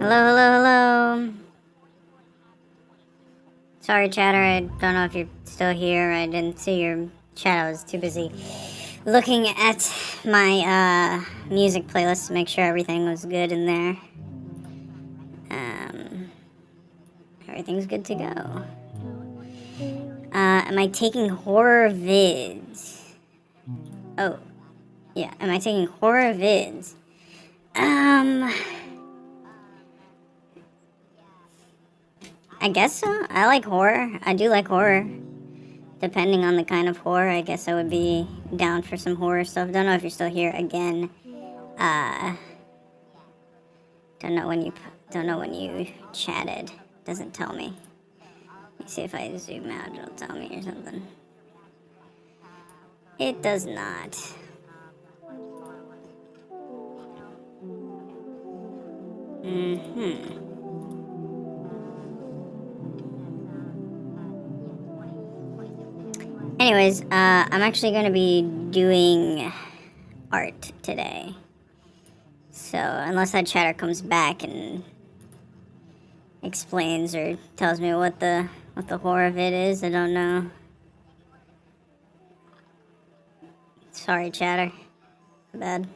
Hello, hello, hello. Sorry, chatter. I don't know if you're still here. I didn't see your chat. I was too busy looking at my music playlist to make sure everything was good in there. Everything's good to go. Am I taking horror vids? Oh, yeah. Am I taking horror vids? I guess so. I like horror. I do like horror. Depending on the kind of horror, I guess I would be down for some horror stuff. Don't know if you're still here again. Don't know when you chatted. Doesn't tell me. Let me see if I zoom out, it'll tell me or something. It does not. Anyways, I'm actually going to be doing art today. So, unless that chatter comes back and explains or tells me what the horror of it is, I don't know. Sorry, chatter. Bad.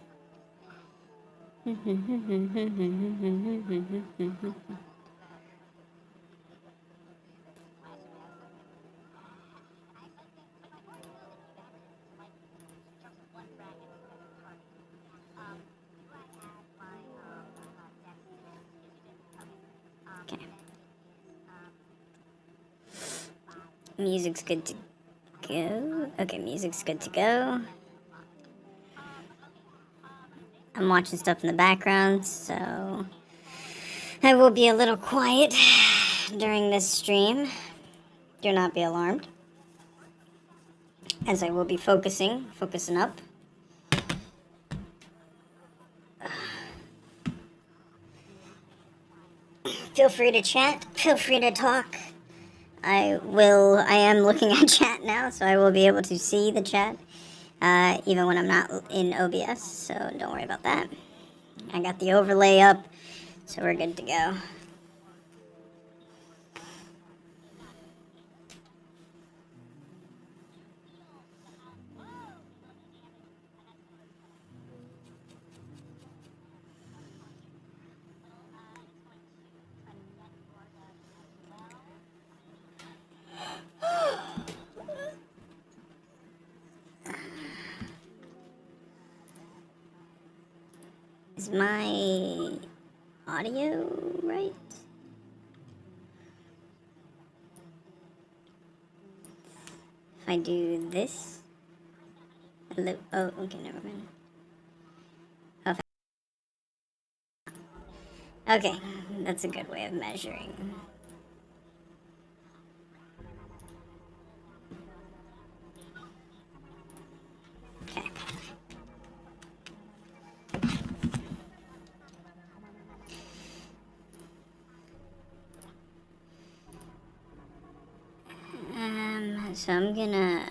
Okay. Music's good to go. Okay, music's good to go. I'm watching stuff in the background, so I will be a little quiet during this stream. Do not be alarmed, as I will be focusing up. Feel free to chat, feel free to talk. I am looking at chat now, so I will be able to see the chat, even when I'm not in OBS, so don't worry about that. I got the overlay up, so we're good to go. Is my audio right? If I do this? Oh, okay, never mind. Okay, that's a good way of measuring. Okay. So I'm gonna...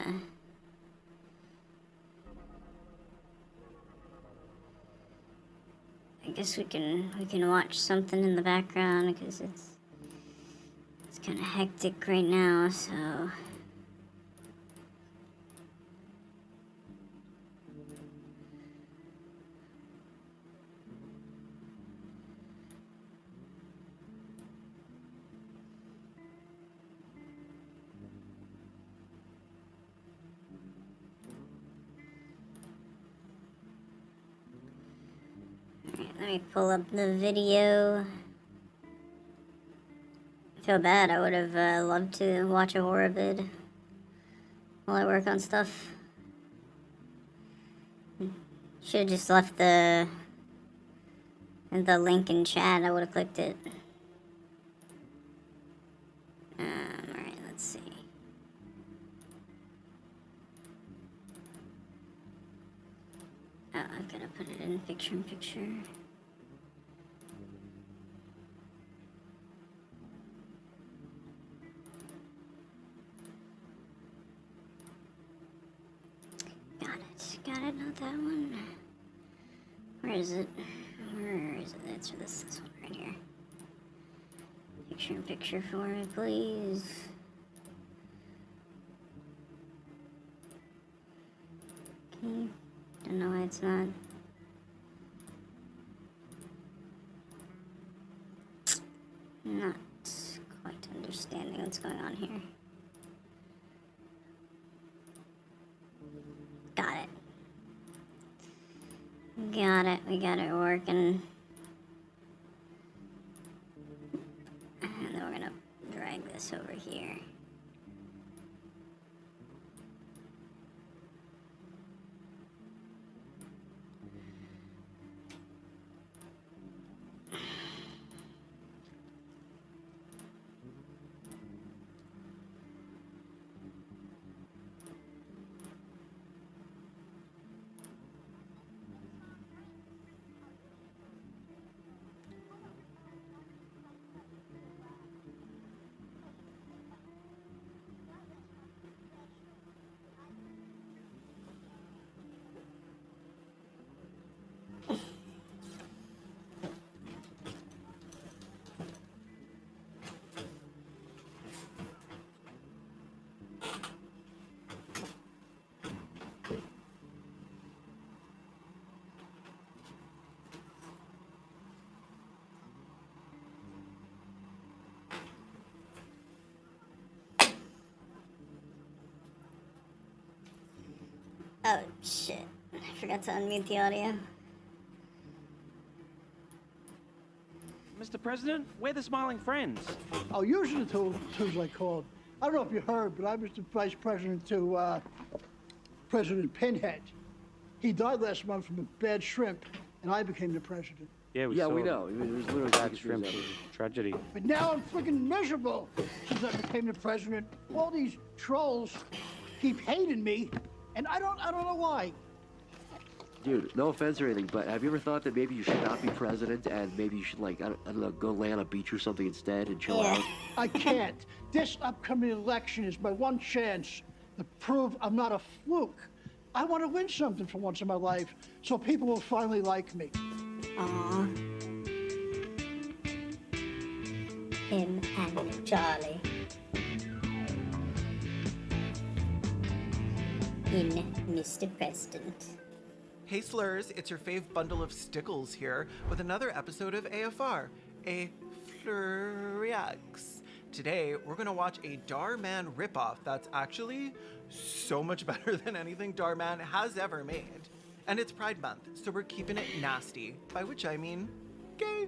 I guess we can watch something in the background because it's kind of hectic right now, so... Alright, let me pull up the video. I feel bad, I would have loved to watch a horror vid while I work on stuff. Should have just left the link in chat, I would have clicked it. Alright, let's see. Oh, I've got to put it in picture-in-picture. Got it, not that one. Where is it? Where is it? It's this one right here. picture for me, please. Okay. Don't know why it's not. Not quite understanding what's going on here. Got it. Got it. We got it working. And then we're gonna drag this over here. Oh shit, I forgot to unmute the audio. Mr. President, we're the Smiling Friends. Oh, usually the two's I called. I don't know if you heard, but I was the vice president to President Pinhead. He died last month from a bad shrimp, and I became the president. Yeah, we know. I mean, it was literally bad shrimp. Tragedy. But now I'm freaking miserable since I became the president. All these trolls keep hating me, and I don't know why. Dude, no offense or anything, but have you ever thought that maybe you should not be president and maybe you should, like, I don't know, go lay on a beach or something instead and chill out? I can't. This upcoming election is my one chance to prove I'm not a fluke. I want to win something for once in my life so people will finally like me. Aww. Him and Charlie. In Mr. President. Hey Slurs, it's your fave bundle of stickles here with another episode of AFR, A Flurreax. Today, we're gonna watch a Darman ripoff that's actually so much better than anything Darman has ever made. And it's Pride Month, so we're keeping it nasty, by which I mean gay.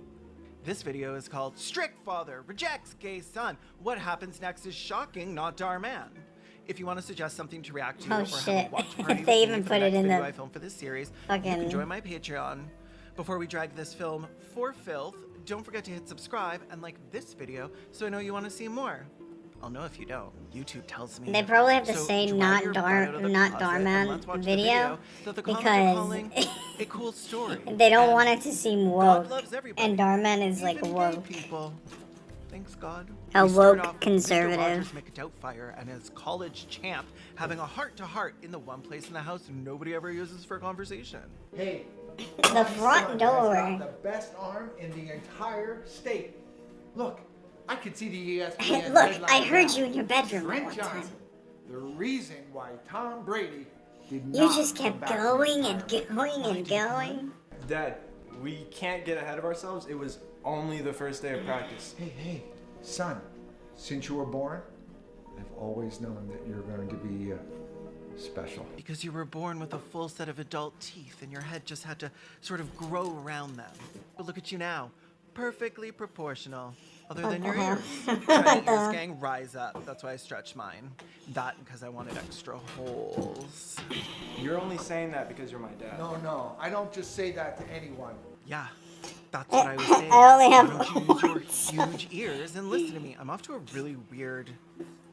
This video is called Strict Father Rejects Gay Son. What happens next is shocking, not Darman. If you want to suggest something to react to or have a watch party they with even me for put the it next in video the I filmed for this series, fucking... you can join my Patreon. Before we drag this film for filth, don't forget to hit subscribe and like this video so I know you want to see more. I'll know if you don't. YouTube tells me. They probably have to So say drag your butt out of the closet and Darman let's watch the video that the comments are because calling a cool story. they don't And want it to seem God woke, loves everybody, and Darman is like even gay woke. people. Thanks, God. A We start woke off with conservative. Mr. Rogers McDoubtfire and his college champ having a heart-to-heart in the one place in the house nobody ever uses for conversation. Hey, The my front son door. has got the best arm in the entire state. Look, I could see the ESPN Look, headline I heard now. you in your bedroom Trent one time. Johnson, the reason why Tom Brady did You not just come kept back from going and retirement. going and going. Dad, we can't get ahead of ourselves. It was only the first day of practice. Hey, son, since you were born, I've always known that you're going to be special. Because you were born with a full set of adult teeth and your head just had to sort of grow around them. But look at you now, perfectly proportional. Other than your ears. Tiny ears, gang, rise up. That's why I stretched mine. That because I wanted extra holes. You're only saying that because you're my dad. No, I don't just say that to anyone. Yeah, that's what I was saying. I only have Why don't you use your huge ears and listen to me? I'm off to a really weird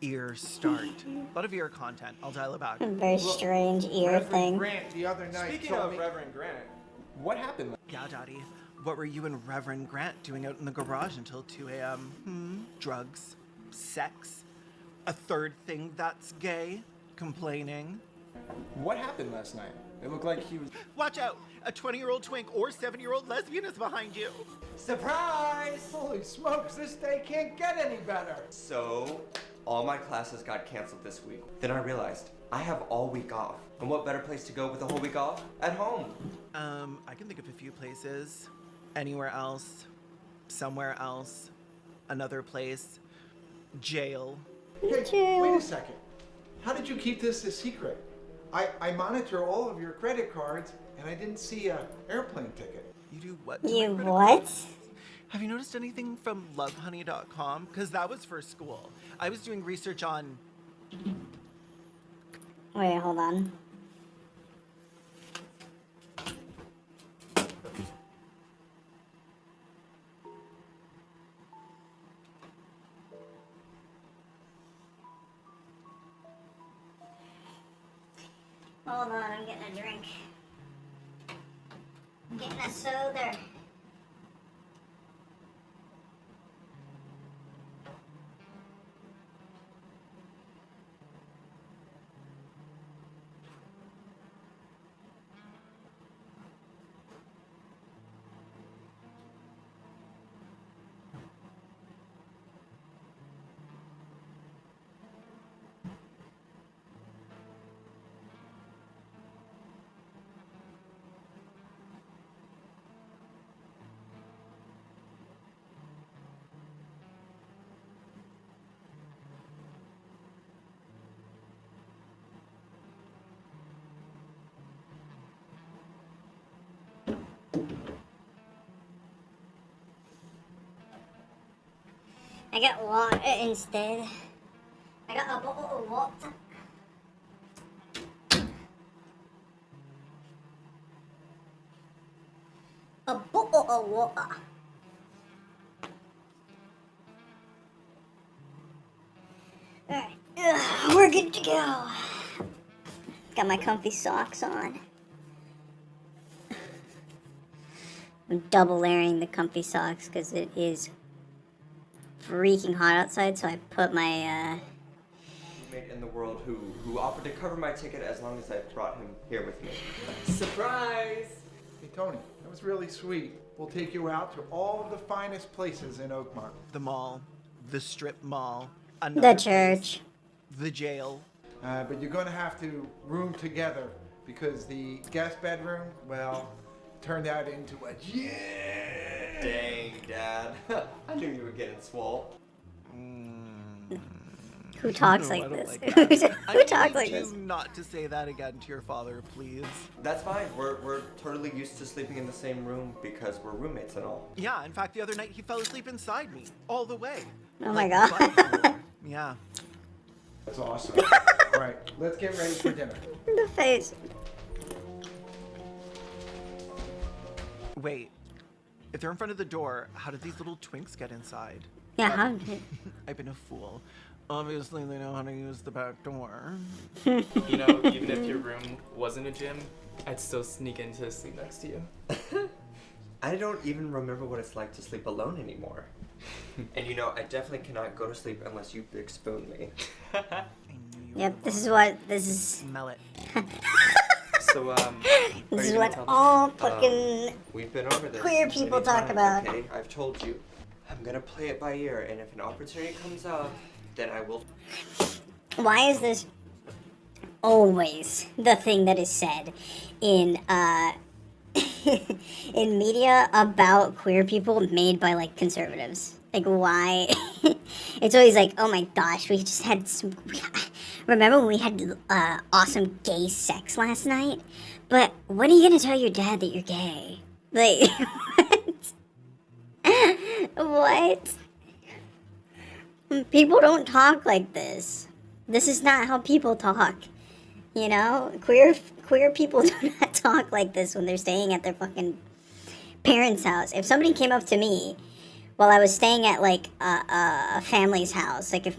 ear start. A lot of ear content. I'll dial it back. Very strange ear Reverend thing. Grant the other night Speaking told of me... Reverend Grant, what happened? Yeah, Daddy. What were you and Reverend Grant doing out in the garage until 2 a.m.? Drugs? Sex? A third thing that's gay? Complaining? What happened last night? It looked like he was. Watch out! A 20-year-old twink or 7-year-old lesbian is behind you. Surprise! Holy smokes, this day can't get any better. So, all my classes got canceled this week. Then I realized I have all week off. And what better place to go with the whole week off? At home. I can think of a few places. Anywhere else. Somewhere else. Another place. Jail. Hey, wait a second. How did you keep this a secret? I monitor all of your credit cards, and I didn't see an airplane ticket. You do what? to You my credit what? cards? Have you noticed anything from lovehoney.com? Because that was for school. I was doing research on... Wait, hold on. Hold on, I'm getting a drink. I'm getting a soda. I got water instead. I got a bottle of water. A bottle of water. Alright, we're good to go. Got my comfy socks on. I'm double layering the comfy socks because it is freaking hot outside, so I put my Roommate in the world who offered to cover my ticket as long as I brought him here with me. Surprise! Hey, Tony, that was really sweet. We'll take you out to all of the finest places in Oakmont. The mall. The strip mall. the Another church. place, the jail. But you're going to have to room together because the guest bedroom, well, turned out into a gym. Dang, Dad. I knew you were getting swole. Who talks No, I like don't this? like Who talks like you this? not to say that again to your father, please. That's fine. We're totally used to sleeping in the same room because we're roommates and all. Yeah, in fact, the other night he fell asleep inside me, all the way. Oh my Like, god. butt. Yeah. That's awesome. All right, let's get ready for dinner. The face. Wait. If they're in front of the door, how did these little twinks get inside? Yeah, how I've been a fool. Obviously, they know how to use the back door. You know, even if your room wasn't a gym, I'd still sneak in to sleep next to you. I don't even remember what it's like to sleep alone anymore. And you know, I definitely cannot go to sleep unless you big spoon me. I knew you Yep, were this is what this is smell it. So, are this you is gonna what tell them? all fucking We've been over this. queer people many talk times, about. Okay, I've told you. I'm gonna play it by ear, and if an opportunity comes up, then I will. Why is this always the thing that is said in in media about queer people made by like conservatives? Like why? It's always like, oh my gosh, we just had some. Remember when we had awesome gay sex last night? But when are you gonna tell your dad that you're gay? Like what? People don't talk like this. This is not how people talk. You know, queer people do not talk like this when they're staying at their fucking parents' house. If somebody came up to me while I was staying at like a family's house, like if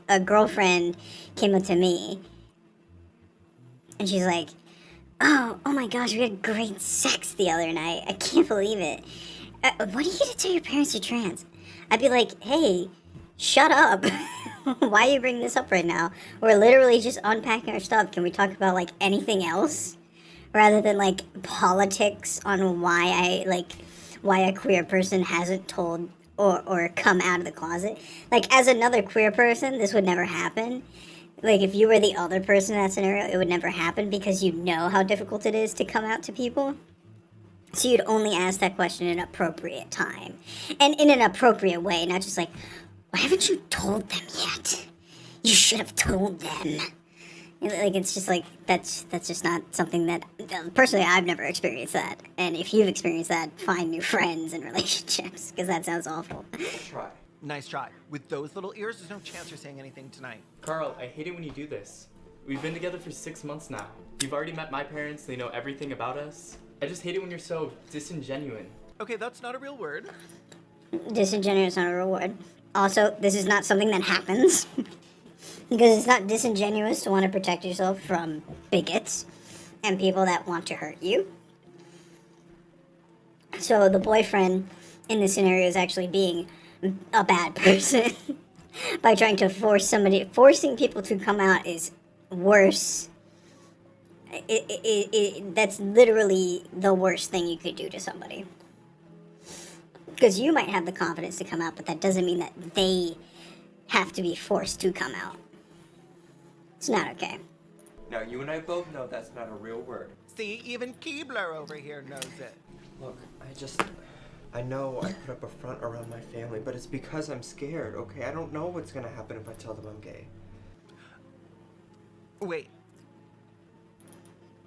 a girlfriend came up to me and she's like, oh my gosh, we had great sex the other night. I can't believe it. What are you gonna tell your parents you're trans? I'd be like, hey, shut up. Why are you bringing this up right now? We're literally just unpacking our stuff. Can we talk about, like, anything else? Rather than, like, politics on why a queer person hasn't told or come out of the closet. Like, as another queer person, this would never happen. Like, if you were the other person in that scenario, it would never happen because you know how difficult it is to come out to people. So you'd only ask that question in an appropriate time. And in an appropriate way, not just like, why haven't you told them yet? You should have told them. Like, it's just like, that's just not something that, personally, I've never experienced that. And if you've experienced that, find new friends and relationships, because that sounds awful. Try. Nice try. With those little ears, there's no chance you're saying anything tonight. Carl, I hate it when you do this. We've been together for 6 months now. You've already met my parents, they know everything about us. I just hate it when you're so disingenuous. Okay, that's not a real word. Disingenuous is not a real word. Also, this is not something that happens. Because it's not disingenuous to want to protect yourself from bigots and people that want to hurt you. So the boyfriend in this scenario is actually being a bad person by trying to forcing people to come out is worse. That's literally the worst thing you could do to somebody. Because you might have the confidence to come out, but that doesn't mean that they have to be forced to come out. It's not okay. Now, you and I both know that's not a real word. See, even Keebler over here knows it. Look, I know I put up a front around my family, but it's because I'm scared, okay? I don't know what's gonna happen if I tell them I'm gay. Wait.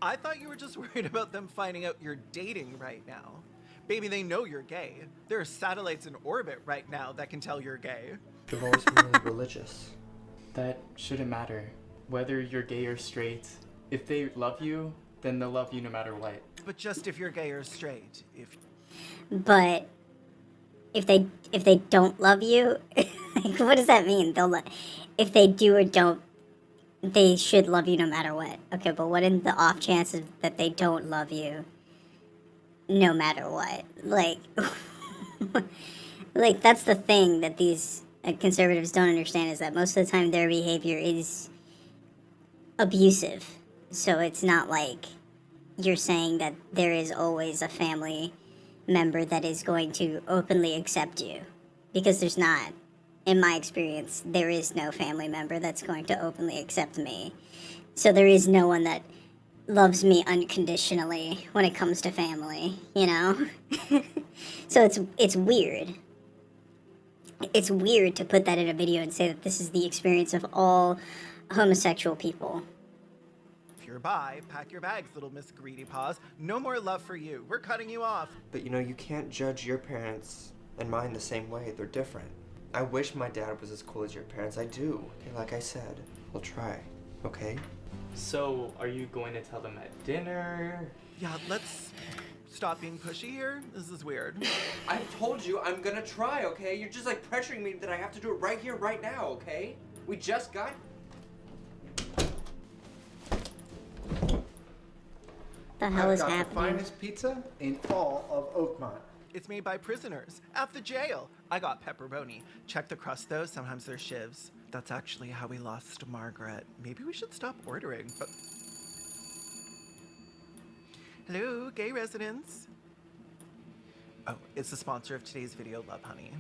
I thought you were just worried about them finding out you're dating right now. Baby, they know you're gay. There are satellites in orbit right now that can tell you're gay. You've always been really religious. That shouldn't matter. Whether you're gay or straight, if they love you, then they'll love you no matter what. But just if you're gay or straight. But if they don't love you, like, what does that mean? If they do or don't, they should love you no matter what. Okay, but what in the off chances that they don't love you no matter what? Like, like that's the thing that these conservatives don't understand, is that most of the time their behavior is abusive. So it's not like you're saying that there is always a family member that is going to openly accept you, because there's not. In my experience, there is no family member that's going to openly accept me. So there is no one that loves me unconditionally when it comes to family, you know? So it's weird. It's weird to put that in a video and say that this is the experience of all homosexual people. If you're bi, pack your bags, little Miss Greedy Paws. No more love for you. We're cutting you off. But you know, you can't judge your parents and mine the same way. They're different. I wish my dad was as cool as your parents. I do. Okay, like I said, we'll try. Okay? So, are you going to tell them at dinner? Yeah, let's stop being pushy here. This is weird. I told you I'm gonna try, okay? You're just like pressuring me that I have to do it right here, right now, okay? We just got... The hell is I've got happening? the finest pizza in all of Oakmont. It's made by prisoners at the jail. I got pepperoni. Check the crust though, sometimes they're shivs. That's actually how we lost Margaret. Maybe we should stop ordering. But... Hello, gay residents. Oh, it's the sponsor of today's video, Love Honey.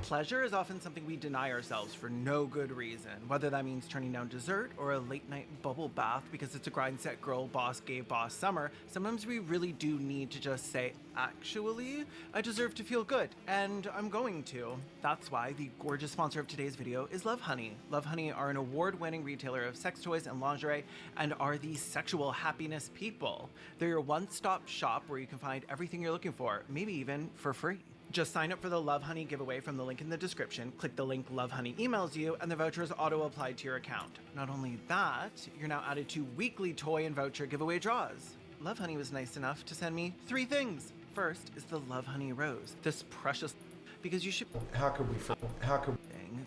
Pleasure is often something we deny ourselves for no good reason, whether that means turning down dessert or a late night bubble bath because it's a grind set girl boss gay boss summer. Sometimes we really do need to just say, actually, I deserve to feel good, and I'm going to. That's why the gorgeous sponsor of today's video is Love Honey. Love Honey are an award-winning retailer of sex toys and lingerie and are the sexual happiness people. They're your one-stop shop where you can find everything you're looking for, maybe even for free. Just sign up for the Love Honey giveaway from the link in the description, click the link Love Honey emails you, and the voucher is auto-applied to your account. Not only that, you're now added to weekly toy and voucher giveaway draws. Love Honey was nice enough to send me 3 things. First is the Love Honey Rose, this precious, because you should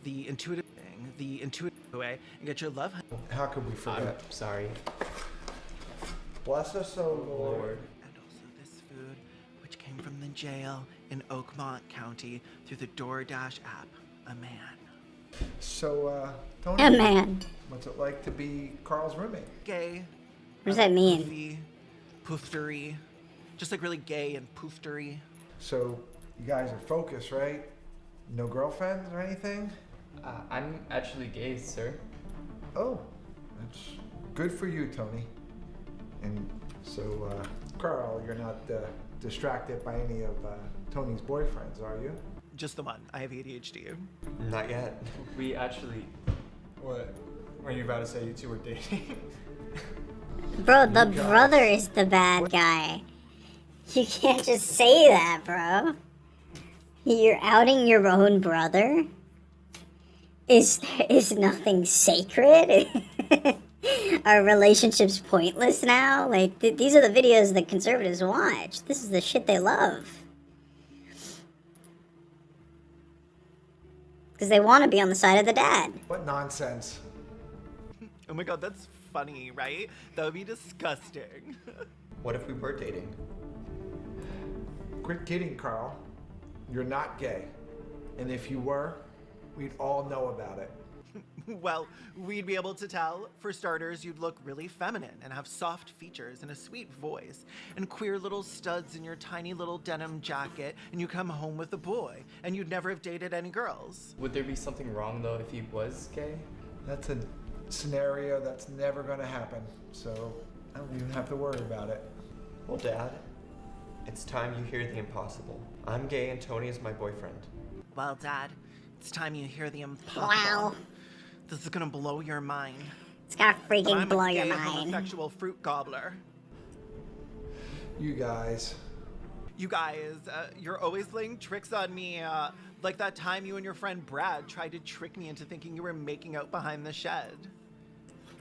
the intuitive way and get your Love Honey. How could we forget? I'm sorry. Bless us, O Lord. And also this food, which came from the jail in Oakmont County through the DoorDash app. A man. So, Tony, A man. what's it like to be Carl's roommate? Gay. What does that mean? Poofy, pooftery. Just like really gay and pooftery. So, you guys are focused, right? No girlfriends or anything? I'm actually gay, sir. Oh, that's good for you, Tony. And so, Carl, you're not distracted by any of Tony's boyfriends, are you? Just the one. I have ADHD. Not yet. We actually. What? Were you about to say you two were dating? Bro, the brother is the bad guy. You can't just say that, bro. You're outing your own brother? Is nothing sacred? Are relationships pointless now? Like, these are the videos that conservatives watch. This is the shit they love. Because they want to be on the side of the dad. What nonsense. Oh my god, that's funny, right? That would be disgusting. What if we were dating? Quit kidding, Carl. You're not gay. And if you were, we'd all know about it. Well, we'd be able to tell. For starters, you'd look really feminine and have soft features and a sweet voice and queer little studs in your tiny little denim jacket, and you come home with a boy, and you'd never have dated any girls. Would there be something wrong though if he was gay? That's a scenario that's never going to happen. So I don't even have to worry about it. Well, Dad, it's time you hear the impossible. I'm gay and Tony is my boyfriend. Well, Dad, it's time you hear the impossible. Wow. This is gonna blow your mind. It's gonna But freaking I'm blow a your gay mind. homosexual fruit gobbler. You guys. You guys, you're always playing tricks on me. Like that time you and your friend Brad tried to trick me into thinking you were making out behind the shed.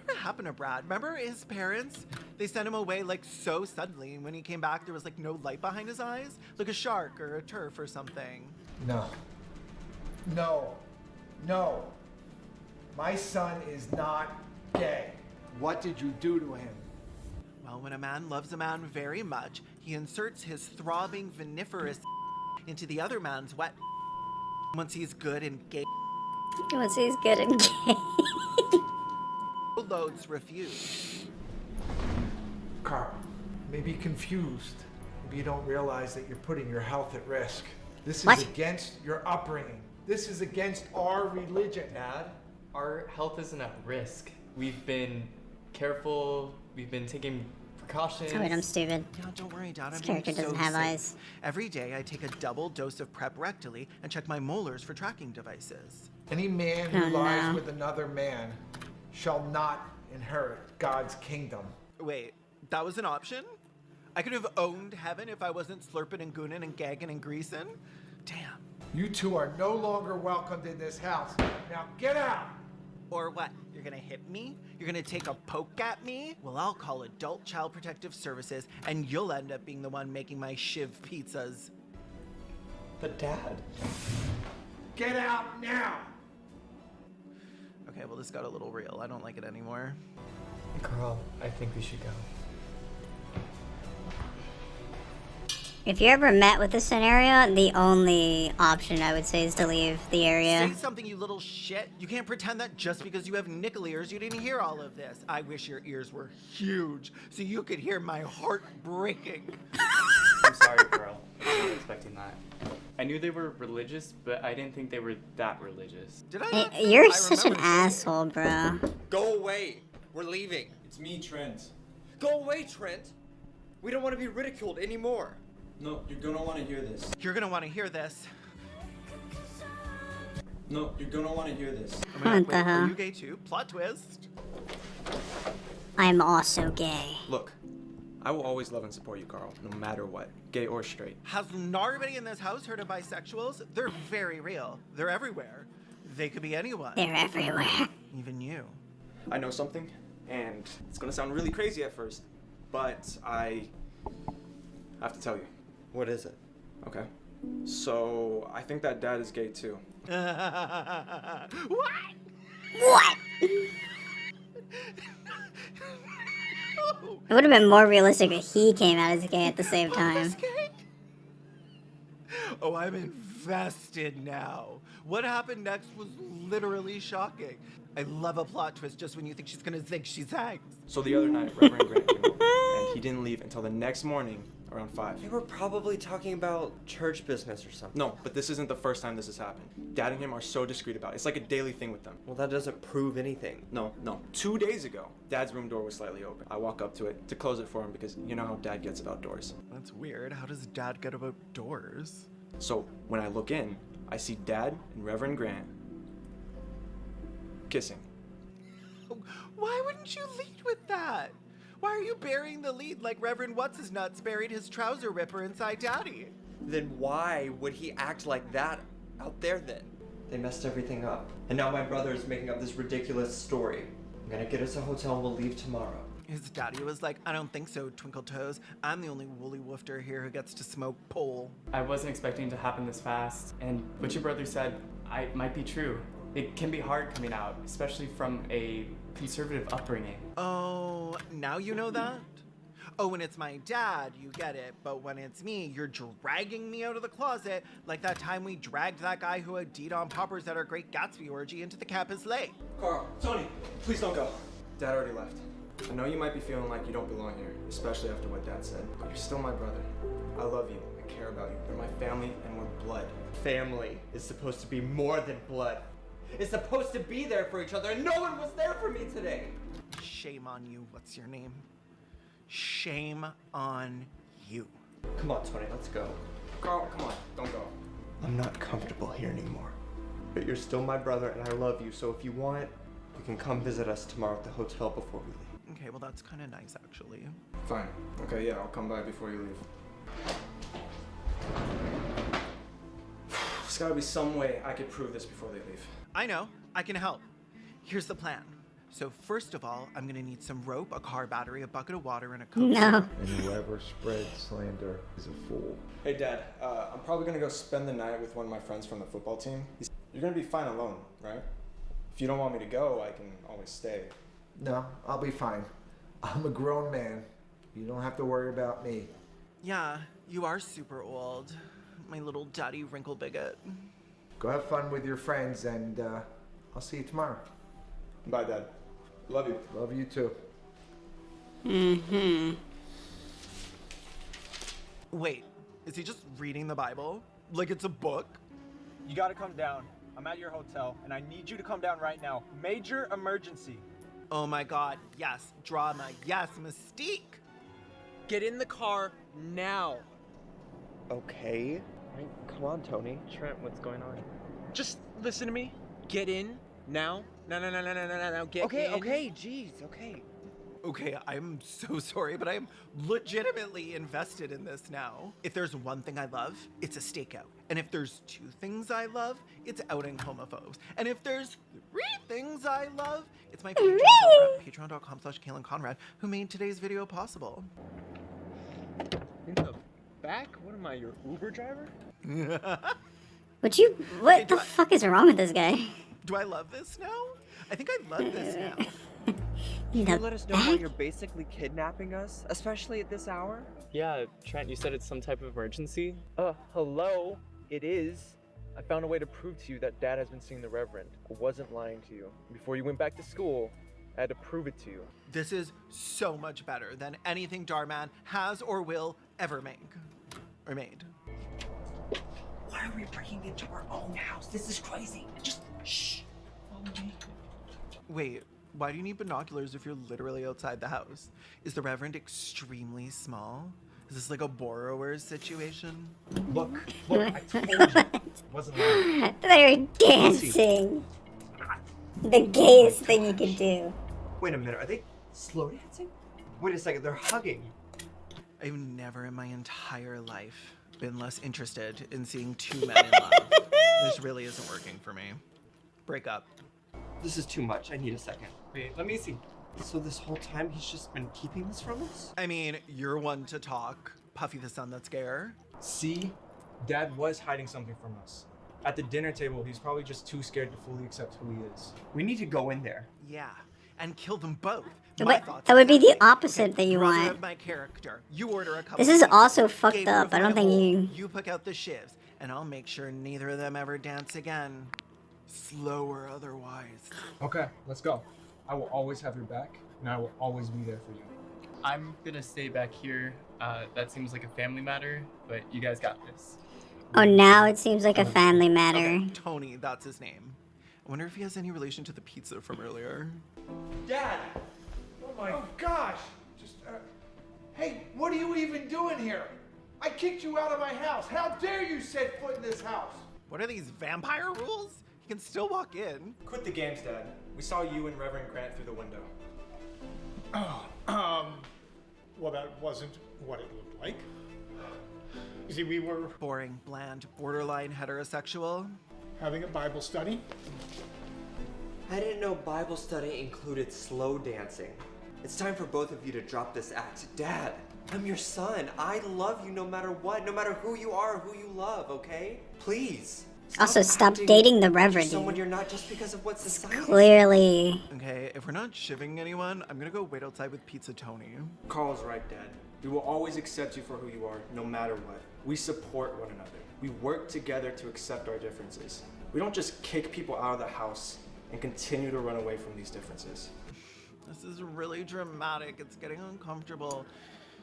What happened to Brad? Remember his parents? They sent him away like so suddenly. When he came back, there was like no light behind his eyes, like a shark or a turf or something. No. No. No. My son is not gay. What did you do to him? Well, when a man loves a man very much, he inserts his throbbing viniferous into the other man's wet once he's good and gay. Once he's good and gay. Loads refuse. Carl, maybe confused. Maybe you don't realize that you're putting your health at risk. This is What? against your upbringing. This is against our religion. Dad, our health isn't at risk. We've been careful. We've been taking precautions. Oh wait, I'm stupid. Yeah, don't worry, Dad. This I'm being character doesn't so have safe. eyes. Every day I take a double dose of prep rectally and check my molars for tracking devices. Any man who Oh, lies no. with another man shall not inherit God's kingdom. Wait, that was an option? I could have owned heaven if I wasn't slurping and gooning and gagging and greasing? Damn. You two are no longer welcomed in this house. Now get out! Or what? You're gonna hit me? You're gonna take a poke at me? Well, I'll call Adult Child Protective Services, and you'll end up being the one making my shiv pizzas. But Dad, Get out now! Okay, well, this got a little real. I don't like it anymore. Carl, I think we should go. If you're ever met with this scenario, the only option I would say is to leave the area. Say something, you little shit. You can't pretend that just because you have nickel ears, you didn't hear all of this. I wish your ears were huge so you could hear my heart breaking. I'm sorry, Carl. I wasn't expecting that. I knew they were religious, but I didn't think they were that religious. Did I not? Hey, you're I such an remember saying it. asshole, bro. Go away. We're leaving. It's me, Trent. Go away, Trent. We don't want to be ridiculed anymore. No, you're gonna want to hear this. You're gonna want to hear this. No, you're gonna want to hear this. Oh my What God, the wait, hell? are you gay too? Plot twist. I'm also gay. Look, I will always love and support you, Carl, no matter what, gay or straight. Has nobody in this house heard of bisexuals? They're very real. They're everywhere. They could be anyone. They're everywhere. Even you. I know something, and it's gonna sound really crazy at first, but I have to tell you. What is it? Okay. So I think that Dad is gay too. What? What? It would have been more realistic if he came out as gay at the same time. Oh, I'm in invested now. What happened next was literally shocking. I love a plot twist just when you think she's gonna zig, she zags. So the other night, Reverend Grant came over, and he didn't leave until the next morning around 5. They were probably talking about church business or something. No, but this isn't the first time this has happened. Dad and him are so discreet about it. It's like a daily thing with them. Well, that doesn't prove anything. No. 2 days ago, Dad's room door was slightly open. I walk up to it to close it for him because you know how Dad gets about doors. That's weird. How does Dad get about doors? So when I look in, I see Dad and Reverend Grant kissing. Why wouldn't you lead with that? Why are you burying the lead like Reverend What's-His-Nuts buried his trouser ripper inside Daddy? Then why would he act like that out there then? They messed everything up. And now my brother is making up this ridiculous story. I'm gonna get us a hotel and we'll leave tomorrow. His daddy was like, I don't think so, Twinkle Toes. I'm the only woolly woofter here who gets to smoke pole. I wasn't expecting it to happen this fast, and what your brother said might be true. It can be hard coming out, especially from a conservative upbringing. Oh, now you know that? Oh, when it's my dad, you get it. But when it's me, you're dragging me out of the closet like that time we dragged that guy who had D'd on poppers at our Great Gatsby orgy into the campus lake. Carl, Tony, please don't go. Dad already left. I know you might be feeling like you don't belong here, especially after what Dad said, but you're still my brother. I love you. I care about you. You're my family and we're blood. Family is supposed to be more than blood. It's supposed to be there for each other, and no one was there for me today. Shame on you. What's your name? Shame on you. Come on, Tony, let's go. Carl, come on, don't go. I'm not comfortable here anymore. But you're still my brother, and I love you, so if you want, you can come visit us tomorrow at the hotel before we leave. Okay, well that's kind of nice actually. Fine. Okay, yeah, I'll come by before you leave. There's gotta be some way I could prove this before they leave. I know, I can help. Here's the plan. So first of all, I'm gonna need some rope, a car battery, a bucket of water, and a coat. No. And whoever spreads slander is a fool. Hey, Dad, I'm probably gonna go spend the night with one of my friends from the football team. You're gonna be fine alone, right? If you don't want me to go, I can always stay. No, I'll be fine. I'm a grown man. You don't have to worry about me. Yeah, you are super old. My little daddy wrinkle bigot. Go have fun with your friends, and I'll see you tomorrow. Bye, Dad. Love you. Love you too. Mm-hmm. Wait, is he just reading the Bible? Like it's a book? You gotta come down. I'm at your hotel, and I need you to come down right now. Major emergency. Oh my god, yes, drama, yes, mystique. Get in the car now. Okay. Come on, Tony. Trent, what's going on? Just listen to me. Get in now. No. Get in. Okay, jeez, okay. Okay, I'm so sorry, but I am legitimately invested in this now. If there's one thing I love, it's a stakeout. And if there's two things I love, it's outing homophobes. And if there's three things I love, it's my patrons over at patreon.com/Kaylin Conrad who made today's video possible. In the back? What am I, your Uber driver? What the fuck is wrong with this guy? Do I love this now? I think I love this now. Can you let us know how you're basically kidnapping us, especially at this hour? Yeah, Trent, you said it's some type of emergency? Hello? It is. I found a way to prove to you that Dad has been seeing the Reverend. I wasn't lying to you. Before you went back to school, I had to prove it to you. This is so much better than anything Darman has or will ever make. Or made. Why are we breaking into our own house? This is crazy. Just shh. Follow me. Wait, why do you need binoculars if you're literally outside the house? Is the Reverend extremely small? Is this like a borrower situation? Look, I told you. It wasn't lying. They're dancing. The gayest thing you could do. Wait a minute, are they slow dancing? Wait a second, they're hugging. I've never in my entire life been less interested in seeing two men in love. This really isn't working for me. Break up. This is too much, I need a second. Wait, let me see. So this whole time he's just been keeping this from us? I mean, you're one to talk. Puffy the son that's scare. See? Dad was hiding something from us. At the dinner table, he's probably just too scared to fully accept who he is. We need to go in there. Yeah, and kill them both. But that would be the opposite that you Brother want. of my character. You order a cup This of is tea. also fucked Gave her up. I don't my think hole. you... You pick out the shivs. and I'll make sure neither of them ever dance again. Slow or otherwise. Okay, let's go. I will always have your back, and I will always be there for you. I'm gonna stay back here. That seems like a family matter, but you guys got this. Oh, now it seems like a family matter. Okay, Tony, that's his name. I wonder if he has any relation to the pizza from earlier. Dad! Oh my gosh! Just, hey, what are you even doing here? I kicked you out of my house. How dare you set foot in this house? What are these vampire rules? You can still walk in. Quit the games, Dad. We saw you and Reverend Grant through the window. Well, that wasn't what it looked like. You see, we were Boring, bland, borderline heterosexual. having a Bible study. I didn't know Bible study included slow dancing. It's time for both of you to drop this act. Dad, I'm your son. I love you no matter what, no matter who you are or who you love, okay? Please. Also, stop acting dating the like Reverend. you're someone you're not just because of what society Clearly. Okay, if we're not shivving anyone, I'm gonna go wait outside with Pizza Tony. Carl's right, Dad. We will always accept you for who you are, no matter what. We support one another. We work together to accept our differences. We don't just kick people out of the house and continue to run away from these differences. This is really dramatic. It's getting uncomfortable.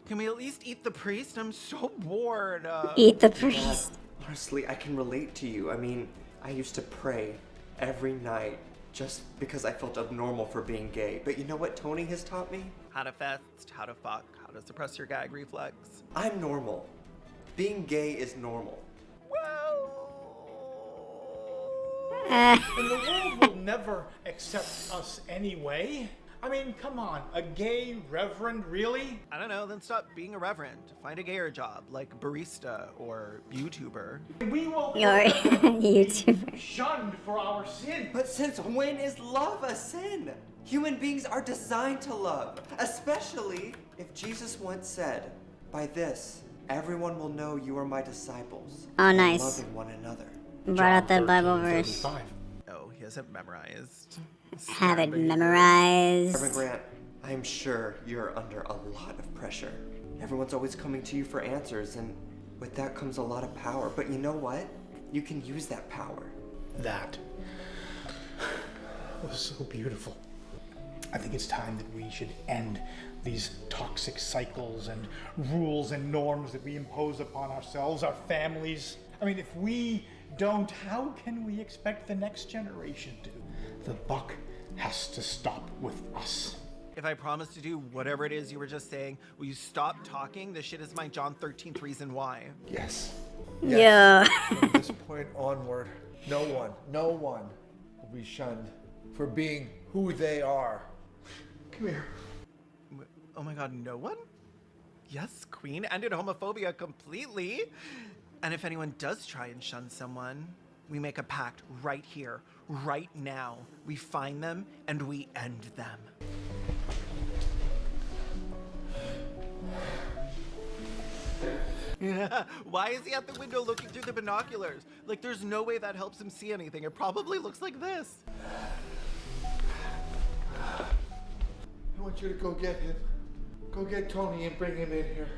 Can we at least eat the priest? I'm so bored. Eat the Dad, priest. honestly, I can relate to you. I mean, I used to pray every night just because I felt abnormal for being gay. But you know what Tony has taught me? How to fest, how to fuck, how to suppress your gag reflex. I'm normal. Being gay is normal. And the world will never accept us anyway. I mean, come on, a gay reverend, really? I don't know, then stop being a reverend. Find a gayer job, like barista or YouTuber. We will You're YouTuber. shunned for our sin. But since when is love a sin? Human beings are designed to love, especially if Jesus once said, "By this, everyone will know you are my disciples." Oh, by nice. Loving one another. Brought out that Bible verse. Oh, he hasn't memorized. Have it memorized. Reverend Grant, I'm sure you're under a lot of pressure. Everyone's always coming to you for answers, and with that comes a lot of power. But you know what? You can use that power. That was so beautiful. I think it's time that we should end these toxic cycles and rules and norms that we impose upon ourselves, our families. I mean, if we don't, how can we expect the next generation to? The buck has to stop with us. If I promise to do whatever it is you were just saying, will you stop talking? This shit is my John 13th reason why. Yes. Yeah. From this point onward, no one will be shunned for being who they are. Come here. Oh my god, no one? Yes, Queen ended homophobia completely. And if anyone does try and shun someone, we make a pact right here, right now. We find them and we end them. Why is he at the window looking through the binoculars? Like, there's no way that helps him see anything. It probably looks like this. I want you to go get him. Go get Tony and bring him in here.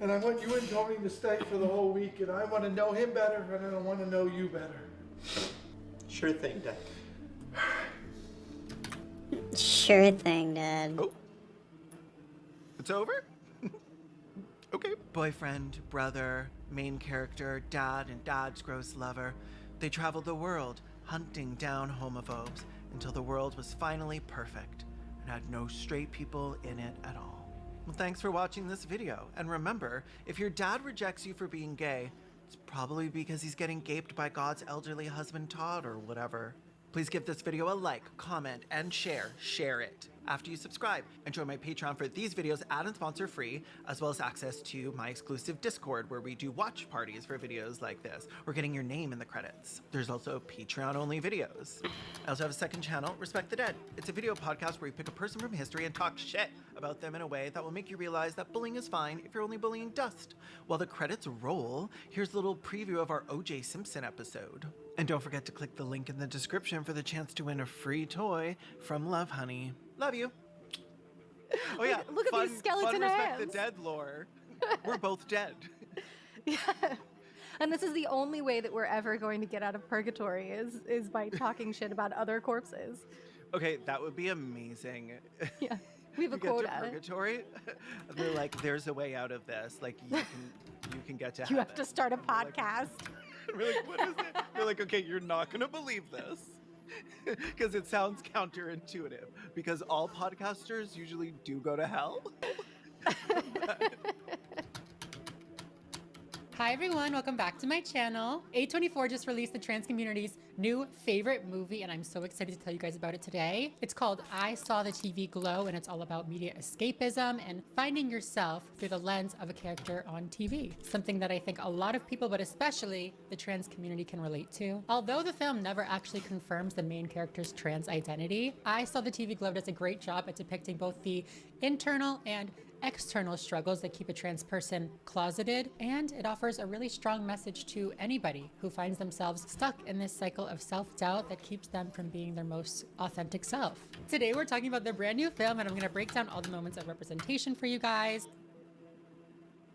And I want you and Tony to stay for the whole week, and I want to know him better, and I want to know you better. Sure thing, Dad. Sure thing, Dad. Oh. It's over? Okay. Boyfriend, brother, main character, dad, and dad's gross lover. They traveled the world, hunting down homophobes, until the world was finally perfect and had no straight people in it at all. Well, thanks for watching this video. And remember, if your dad rejects you for being gay, it's probably because he's getting gaped by God's elderly husband Todd or whatever. Please give this video a like, comment, and share. Share it after you subscribe. And join my Patreon for these videos ad and sponsor free, as well as access to my exclusive Discord where we do watch parties for videos like this, or getting your name in the credits. There's also Patreon only videos. I also have a second channel, Respect the Dead. It's a video podcast where we pick a person from history and talk shit about them in a way that will make you realize that bullying is fine if you're only bullying dust. While the credits roll, here's a little preview of our O.J. Simpson episode. And don't forget to click the link in the description for the chance to win a free toy from Love Honey. Love you. Oh yeah, Look at these skeleton fun Respect hands. the Dead lore. We're both dead. Yeah. And this is the only way that we're ever going to get out of purgatory is by talking shit about other corpses. Okay, that would be amazing. Yeah, we have a You get to quota. purgatory. They're like, there's a way out of this. Like you can get to You heaven. have to start a podcast. We're like, what is it? They're like, okay, you're not gonna believe this. Because it sounds counterintuitive. Because all podcasters usually do go to hell. Hi everyone, welcome back to my channel. A24 just released the trans community's new favorite movie, and I'm so excited to tell you guys about it today. It's called I Saw the TV Glow, and it's all about media escapism and finding yourself through the lens of a character on TV. Something that I think a lot of people, but especially the trans community, can relate to. Although the film never actually confirms the main character's trans identity, I Saw the TV Glow does a great job at depicting both the internal and external struggles that keep a trans person closeted, and it offers a really strong message to anybody who finds themselves stuck in this cycle of self-doubt that keeps them from being their most authentic self. Today we're talking about the brand new film, and I'm going to break down all the moments of representation for you guys.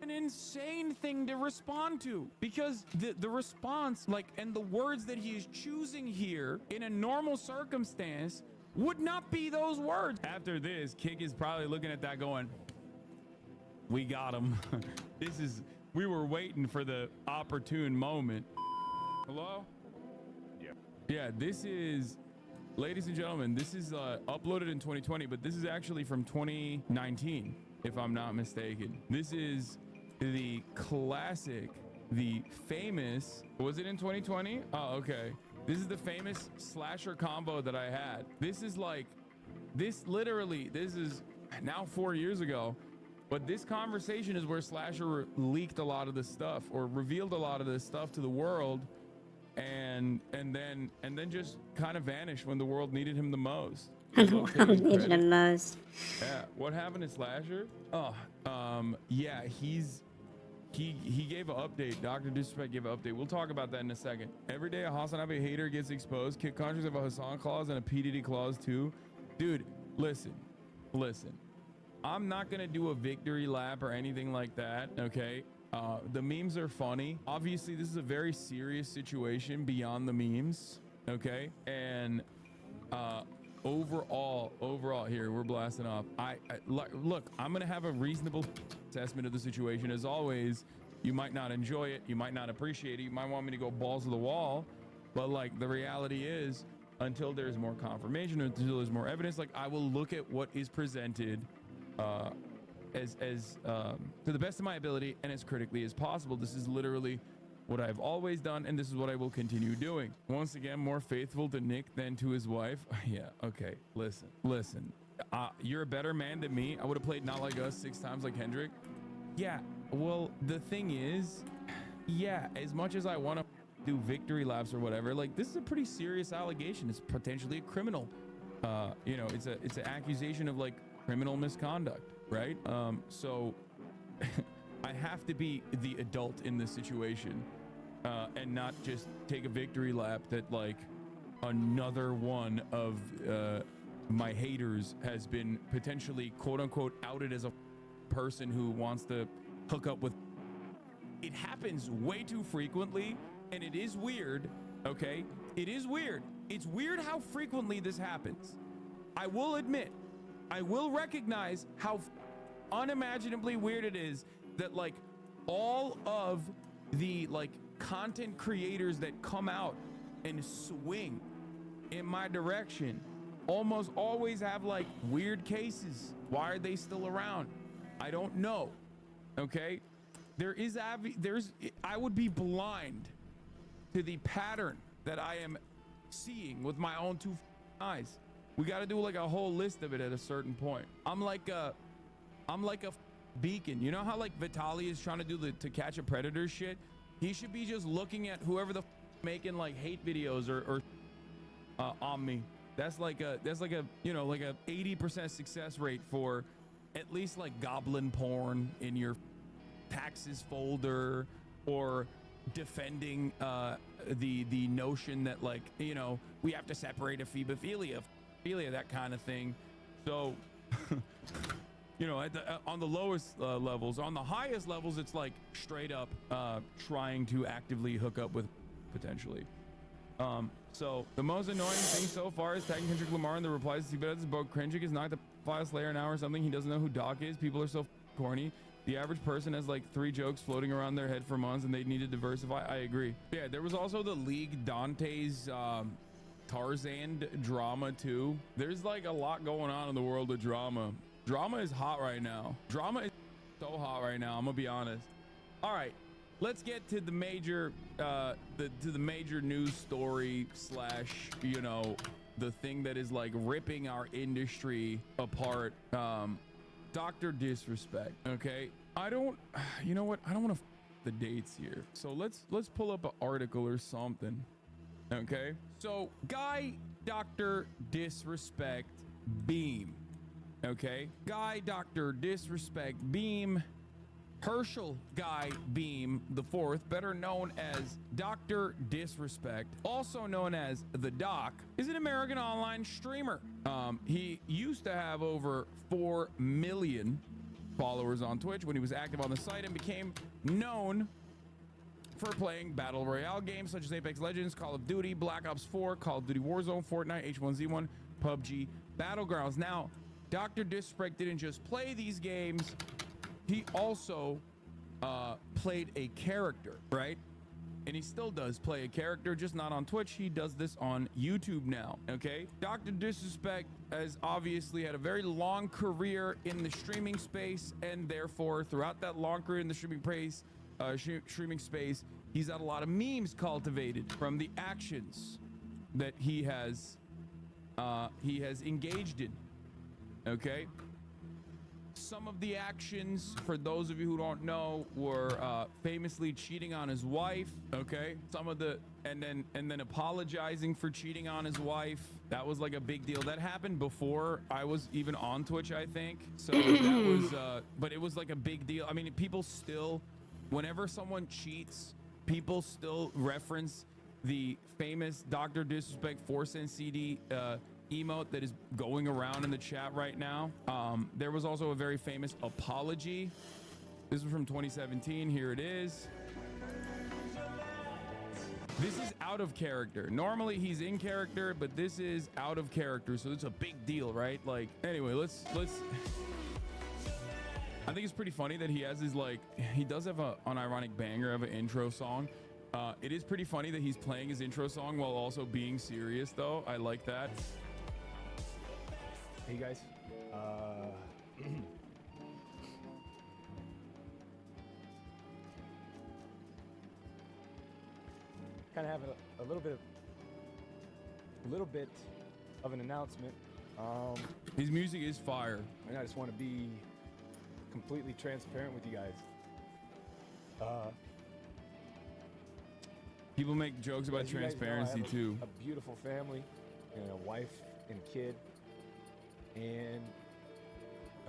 An insane thing to respond to, because the response, like, and the words that he is choosing here in a normal circumstance would not be those words. After this, Kick is probably looking at that going, we got him. We were waiting for the opportune moment. Hello? Yeah, this is, ladies and gentlemen, this is uploaded in 2020, but this is actually from 2019, if I'm not mistaken. This is the classic, the famous, was it in 2020? Oh, okay. This is the famous slasher combo that I had. This is like, this is now 4 years ago. But this conversation is where Slasher leaked a lot of this stuff, or revealed a lot of this stuff to the world, and then just kind of vanished when the world needed him the most. The world needed him most. Yeah. What happened to Slasher? Oh, yeah, he gave an update. Dr. Disrespect gave an update. We'll talk about that in a second. Every day a Hassan Abe hater gets exposed. Kick countries have a Hassan clause and a PDD clause too. Dude, listen. I'm not gonna do a victory lap or anything like that, okay? The memes are funny. Obviously, this is a very serious situation beyond the memes, okay? And overall, here, we're blasting off. Look, I'm gonna have a reasonable assessment of the situation. As always, you might not enjoy it, you might not appreciate it, you might want me to go balls to the wall, but like the reality is, until there's more confirmation, until there's more evidence, like I will look at what is presented to the best of my ability and as critically as possible. This is literally what I've always done, and this is what I will continue doing. Once again, more faithful to Nick than to his wife. Yeah, okay, listen. You're a better man than me. I would have played Not Like Us 6 times like Hendrik. Yeah, well, the thing is, yeah, as much as I want to do victory laps or whatever, like, this is a pretty serious allegation. It's potentially a criminal, it's an accusation of, like, criminal misconduct, right? So I have to be the adult in this situation, and not just take a victory lap that like another one of my haters has been potentially quote unquote outed as a person who wants to hook up with. It happens way too frequently, and it is weird, okay? It is weird. It's weird how frequently this happens. I will admit, I will recognize how unimaginably weird it is that like all of the like content creators that come out and swing in my direction almost always have like weird cases. Why are they still around? I don't know. Okay? I would be blind to the pattern that I am seeing with my own two eyes. We got to do like a whole list of it at a certain point. I'm like a beacon. You know how like Vitaly is trying to do to catch a predator shit? He should be just looking at whoever the making like hate videos or on me. That's like a 80% success rate for at least like goblin porn in your taxes folder, or defending the notion that like, we have to separate ephebophilia, that kind of thing. So you know, on the lowest levels. On the highest levels, it's like straight up trying to actively hook up with potentially. So the most annoying thing so far is tagging Kendrick Lamar in the replies to see better. Bro, Kendrick is not the file slayer now or something. He doesn't know who Doc is. People are so corny. The average person has like 3 jokes floating around their head for months and they need to diversify. I agree. Yeah, there was also the League Dante's Tarzan drama too. There's like a lot going on in the world of drama. Drama is hot right now. Drama is so hot right now, I'm gonna be honest. All right, let's get to the major the major news story slash, you know, the thing that is like ripping our industry apart. Dr. Disrespect. Okay, I don't, you know what, I don't want to the dates here, so let's pull up an article or something. Okay, so guy Dr. Disrespect Beam. Okay, guy Dr. Disrespect Beam Herschel Guy Beam the Fourth, better known as Dr. Disrespect, also known as the Doc, is an American online streamer. He used to have over 4 million followers on Twitch when he was active on the site and became known for playing battle royale games such as Apex Legends, Call of Duty, Black Ops 4, Call of Duty Warzone, Fortnite, H1Z1, PUBG, Battlegrounds. Now, Dr. Disrespect didn't just play these games, he also played a character, right? And he still does play a character, just not on Twitch. He does this on YouTube now, okay? Dr. Disrespect has obviously had a very long career in the streaming space, and therefore, throughout that long career in the streaming space, he's had a lot of memes cultivated from the actions that he has engaged in, okay? Some of the actions, for those of you who don't know, were famously cheating on his wife, okay? Some of the and then apologizing for cheating on his wife. That was like a big deal. That happened before I was even on Twitch, I think. So that was but it was like a big deal. I mean, people still, whenever someone cheats, people still reference the famous Dr. Disrespect 4-cent CD emote that is going around in the chat right now. There was also a very famous apology. This was from 2017. Here it is. This is out of character. Normally he's in character, but this is out of character, so it's a big deal, right? Like, anyway, let's I think it's pretty funny that he has his, like, he does have an unironic banger of an intro song. It is pretty funny that he's playing his intro song while also being serious, though. I like that. Hey guys, kind of have a little bit of an announcement. His music is fire, and I just want to be completely transparent with you guys. People make jokes about transparency too. A beautiful family and a wife and kid. And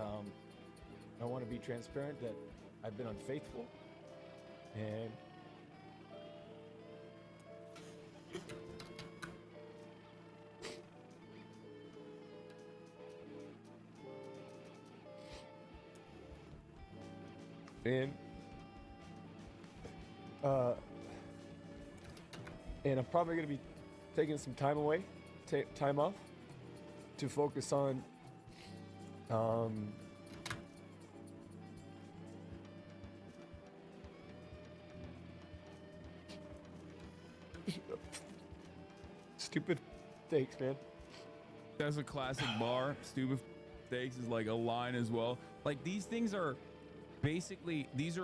I want to be transparent that I've been unfaithful, and I'm probably going to be taking some time away, time off, to focus on stupid steaks, man. That's a classic bar. Stupid steaks is like a line as well. Like, these things are basically, this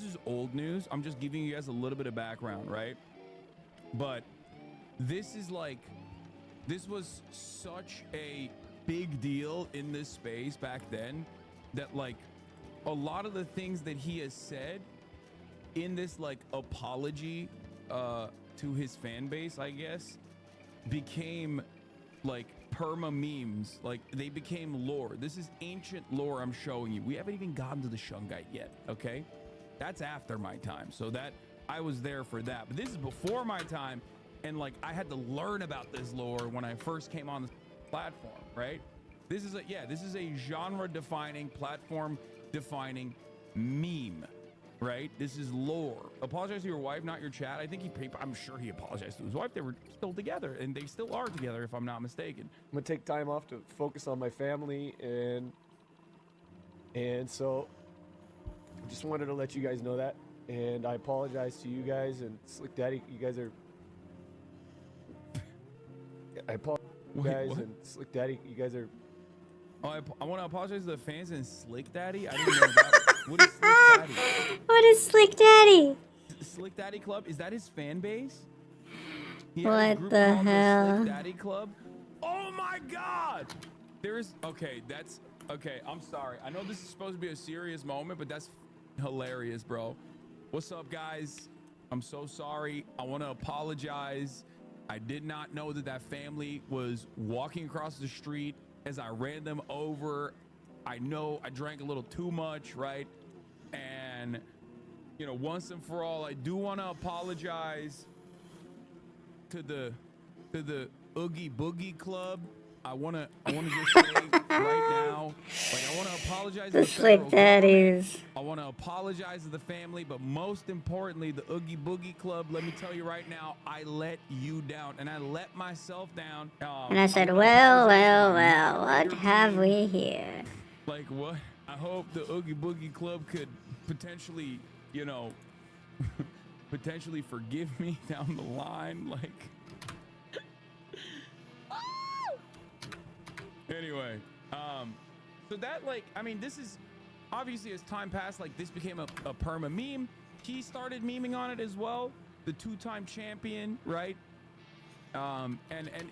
is old news. I'm just giving you guys a little bit of background, right? But this is like, this was such a big deal in this space back then that, like, a lot of the things that he has said in this, like, apology to his fan base, I guess, became like perma memes. Like, they became lore. This is ancient lore I'm showing you. We haven't even gotten to the Shungite yet, okay? That's after my time, so that I was there for that. But this is before my time, and like, I had to learn about this lore when I first came on the platform, right? This is a genre-defining, platform-defining meme, right? This is lore. Apologize to your wife, not your chat. I'm sure he apologized to his wife. They were still together, and they still are together, if I'm not mistaken. I'm gonna take time off to focus on my family, and so I just wanted to let you guys know that. And I apologize to you guys and Slick Daddy. You guys are. I apologize, guys, and Slick Daddy. You guys are. Oh, I want to apologize to the fans and Slick Daddy. I didn't know that. What is Slick Daddy? What is Slick Daddy? Slick Daddy Club? Is that his fan base? What the hell? Slick Daddy Club? Oh my God! Okay, I'm sorry. I know this is supposed to be a serious moment, but that's hilarious, bro. What's up, guys? I'm so sorry. I want to apologize. I did not know that family was walking across the street as I ran them over. I know I drank a little too much, right? And, once and for all, I do want to apologize to the Oogie Boogie Club. I wanna just say right now, I want to apologize to the Slick Daddies. I want to apologize to the family, but most importantly, the Oogie Boogie Club. Let me tell you right now, I let you down, and I let myself down. And I said, well, what have we here? Like what? I hope the Oogie Boogie Club could potentially, potentially forgive me down the line, Anyway, so that this is obviously as time passed, this became a perma meme. He started memeing on it as well, the two-time champion, right? And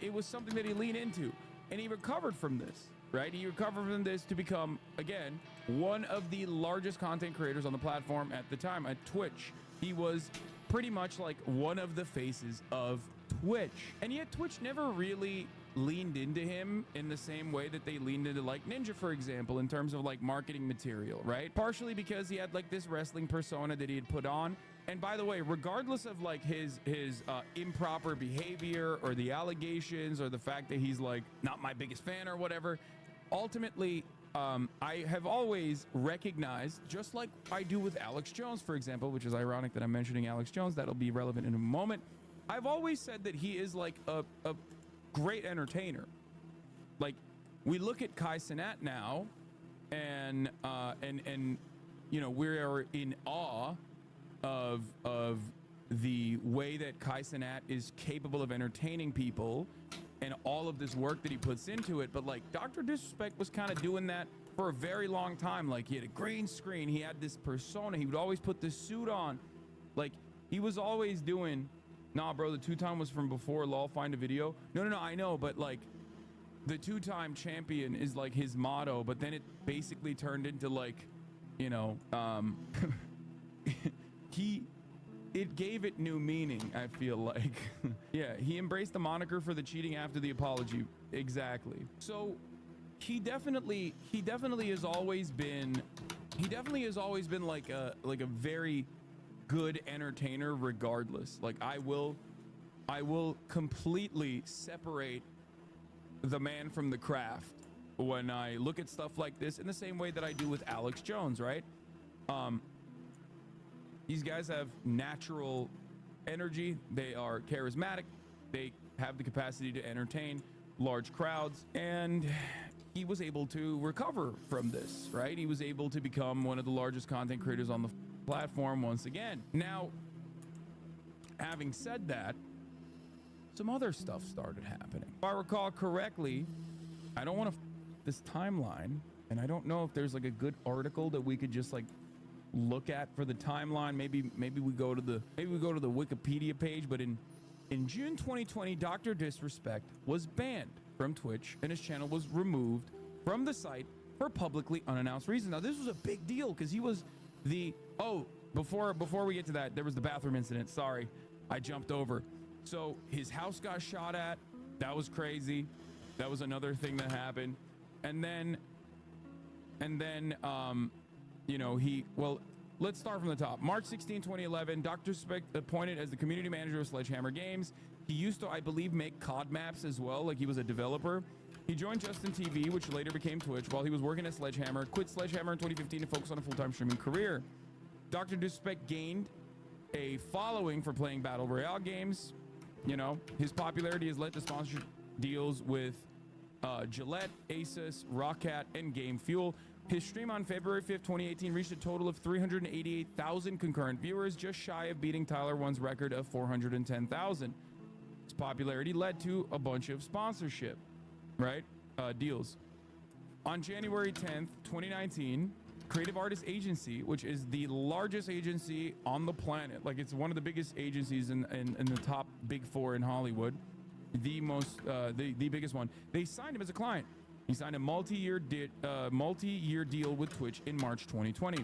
it was something that he leaned into, and he recovered from this, right? He recovered from this to become, again, one of the largest content creators on the platform at the time, at Twitch. He was pretty much one of the faces of Twitch, and yet Twitch never really leaned into him in the same way that they leaned into Ninja, for example, in terms of marketing material, right? Partially because he had this wrestling persona that he had put on. And by the way, regardless of his improper behavior or the allegations or the fact that he's not my biggest fan or whatever, ultimately I have always recognized, just like I do with Alex Jones, for example, which is ironic that I'm mentioning Alex Jones, that'll be relevant in a moment. I've always said that he is a great entertainer. We look at Kai Cenat now, and we are in awe of the way that Kai Cenat is capable of entertaining people and all of this work that he puts into it. But Dr. Disrespect was kind of doing that for a very long time. He had a green screen, he had this persona, he would always put this suit on. He was always doing. Nah, bro, the two-time was from before lol find a video. No, I know, but the two-time champion is his motto, but then it basically turned into it gave it new meaning, I feel like. Yeah, he embraced the moniker for the cheating after the apology. Exactly. So he definitely has always been a very good entertainer regardless. I will completely separate the man from the craft when I look at stuff like this, in the same way that I do with Alex Jones, right? These guys have natural energy, they are charismatic, they have the capacity to entertain large crowds, and he was able to recover from this, right? He was able to become one of the largest content creators on the platform once again. Now, having said that, some other stuff started happening. If I recall correctly, I don't want to this timeline, and I don't know if there's a good article that we could just look at for the timeline. Maybe we go to the Wikipedia page. But in June 2020, Dr. Disrespect was banned from Twitch, and his channel was removed from the site for publicly unannounced reasons. Now, this was a big deal because he was before we get to that, there was the bathroom incident. Sorry, I jumped over. So his house got shot at. That was crazy. That was another thing that happened. And then let's start from the top. March 16, 2011, Dr. Speck appointed as the community manager of Sledgehammer Games. He used to, I believe, make COD maps as well. He was a developer. He joined Justin TV, which later became Twitch, while he was working at Sledgehammer, quit Sledgehammer in 2015 to focus on a full-time streaming career. Dr. Disrespect gained a following for playing Battle Royale games. You know, his popularity has led to sponsorship deals with Gillette, Asus, Rockcat, and Game Fuel. His stream on February 5th, 2018 reached a total of 388,000 concurrent viewers, just shy of beating Tyler 1's record of 410,000. His popularity led to a bunch of sponsorship, right? Deals. On January 10th, 2019, Creative Artist Agency, which is the largest agency on the planet, like it's one of the biggest agencies in the top big four in Hollywood, the biggest one, they signed him as a client. He signed a multi-year deal with Twitch in March 2020.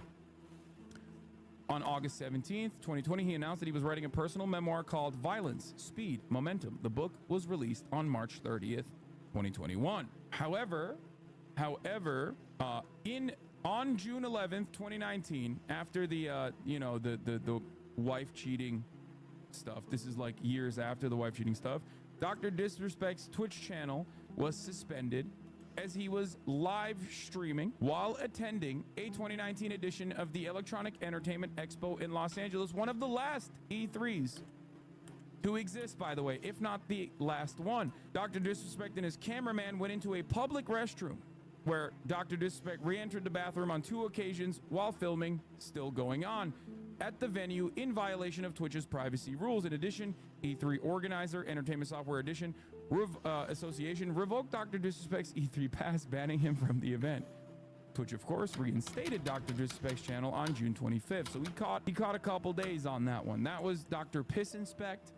On August 17th, 2020, he announced that he was writing a personal memoir called Violence, Speed, Momentum. The book was released on March 30th, 2021. However, on June 11th, 2019, after the wife cheating stuff, this is like years after the wife cheating stuff, Dr. Disrespect's Twitch channel was suspended as he was live streaming while attending a 2019 edition of the Electronic Entertainment Expo in Los Angeles, one of the last E3s to exist, by the way, if not the last one. Dr. Disrespect and his cameraman went into a public restroom where Dr. Disrespect re-entered the bathroom on 2 occasions while filming still going on at the venue in violation of Twitch's privacy rules. In addition, E3 organizer, Entertainment Software Edition Association revoked Dr. Disrespect's E3 pass, banning him from the event. Twitch, of course, reinstated Dr. Disrespect's channel on June 25th. So he caught a couple days on that one. That was Dr. Piss Inspect.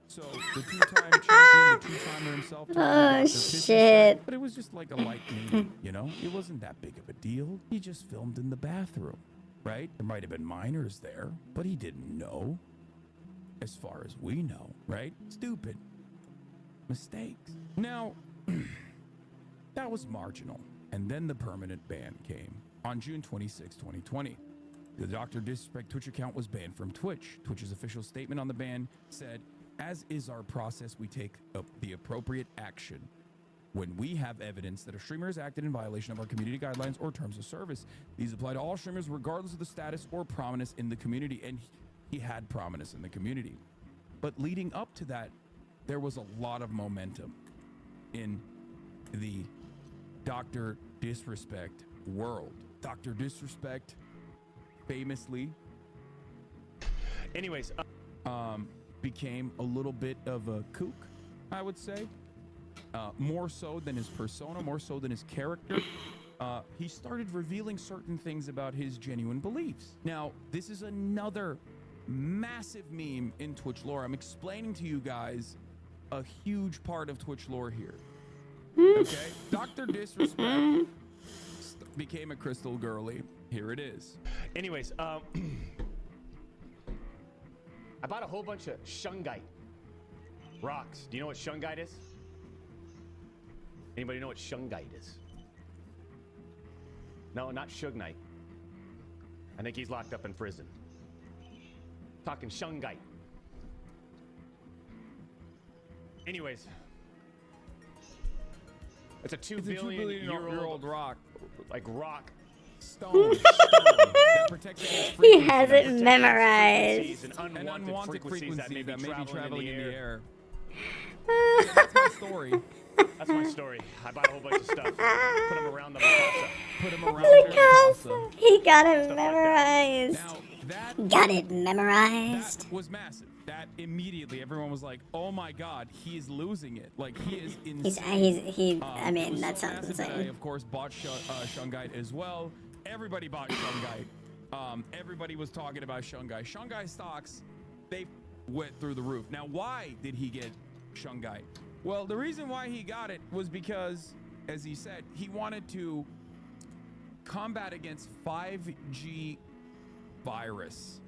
So the two-time champion, the two-timer himself. Oh, shit. But it was just like a light meeting, you know? It wasn't that big of a deal. He just filmed in the bathroom, right? There might have been minors there, but he didn't know. As far as we know, right? Stupid. Mistakes. Now, that was marginal. And then the permanent ban came on June 26, 2020. The Dr. Disrespect Twitch account was banned from Twitch. Twitch's official statement on the ban said, "As is our process, we take the appropriate action when we have evidence that a streamer has acted in violation of our community guidelines or terms of service. These apply to all streamers regardless of the status or prominence in the community." And he had prominence in the community. But leading up to that, there was a lot of momentum in the Dr. Disrespect world. Dr. Disrespect famously became a little bit of a kook, I would say. More so than his persona, more so than his character. He started revealing certain things about his genuine beliefs. Now, this is another massive meme in Twitch lore. I'm explaining to you guys a huge part of Twitch lore here. Okay? Dr. Disrespect became a crystal girly. Here it is. Anyways, I bought a whole bunch of shungite rocks. Do you know what shungite is? Anybody know what shungite is? No, not Suge Knight. I think he's locked up in prison. Talking shungite. Anyways, it's a 2 billion year old rock. Like rock. Stone. That protects against He has it memorized. And unwanted frequencies that may be traveling in the air. That's my story. That's my story. I bought a whole bunch of stuff. Put them around the Mikasa. Put them around the Mikasa. He got it memorized. That got it memorized. That was massive. That immediately everyone was like, "Oh my God, he is losing it! Like he is insane." I mean, that sounds insane. I of course bought Shungite as well. Everybody bought Shungite. Everybody was talking about Shungite. Shungite stocks, they went through the roof. Now, why did he get Shungite? Well, the reason why he got it was because, as he said, he wanted to combat against 5G virus.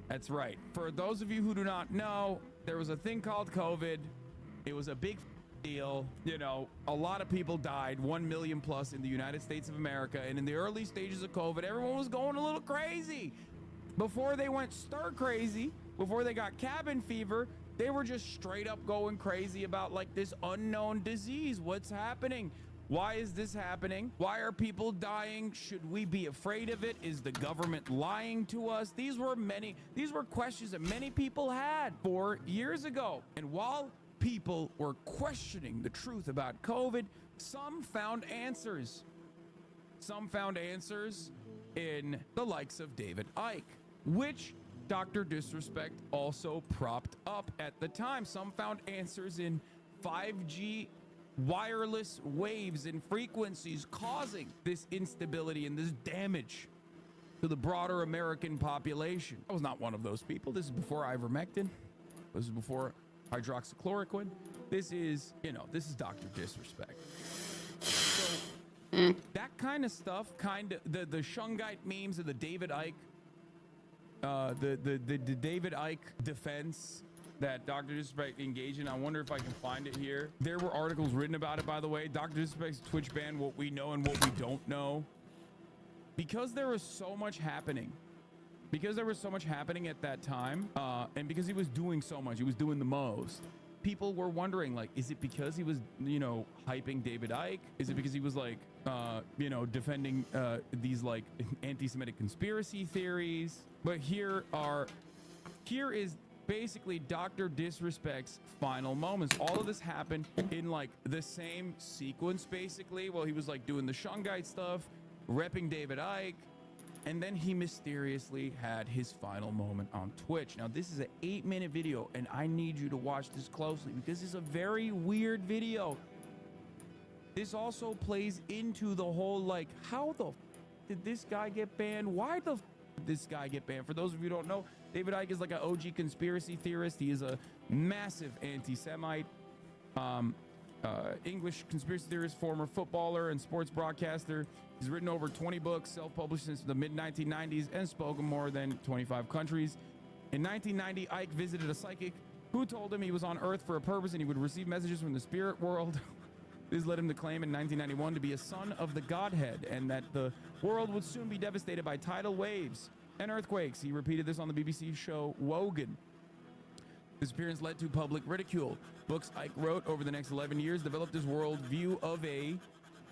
That's right. For those of you who do not know, there was a thing called COVID. It was a big deal. You know, a lot of people died, 1 million plus in the United States of America. And in the early stages of COVID, everyone was going a little crazy. Before they went stir crazy, before they got cabin fever, they were just straight up going crazy about like this unknown disease. What's happening? Why is this happening? Why are people dying? Should we be afraid of it? Is the government lying to us? These were questions that many people had 4 years ago. And while people were questioning the truth about COVID, some found answers. Some found answers in the likes of David Icke, which Dr. Disrespect also propped up at the time. Some found answers in 5G wireless waves and frequencies causing this instability and this damage to the broader American population. I was not one of those people. This is before ivermectin. This is before hydroxychloroquine. This is Dr. Disrespect. So that kind of stuff, the Shungite memes of the David Icke, the David Icke defense that Dr. Disrespect engaged in. I wonder if I can find it here. There were articles written about it, by the way. Dr. Disrespect's Twitch ban, what we know and what we don't know. Because there was so much happening. Because there was so much happening at that time, and because he was doing so much, he was doing the most. People were wondering, like, is it because he was, hyping David Icke? Is it because he was like, defending these like anti-Semitic conspiracy theories? But here is basically Dr. Disrespect's final moments. All of this happened in like the same sequence, basically, while he was like doing the Shungite stuff, repping David Icke, and then he mysteriously had his final moment on Twitch. Now, this is an 8-minute video, and I need you to watch this closely because it's a very weird video. This also plays into the whole, like, how the did this guy get banned? Why the did this guy get banned? For those of you who don't know, David Icke is like an OG conspiracy theorist. He is a massive anti-Semite, English conspiracy theorist, former footballer and sports broadcaster. He's written over 20 books, self-published since the mid-1990s, and spoken more than 25 countries. In 1990, Icke visited a psychic who told him he was on Earth for a purpose and he would receive messages from the spirit world. This led him to claim in 1991 to be a son of the Godhead and that the world would soon be devastated by tidal waves and earthquakes. He repeated this on the BBC show Wogan. His appearance led to public ridicule. Books Icke wrote over the next 11 years developed his worldview of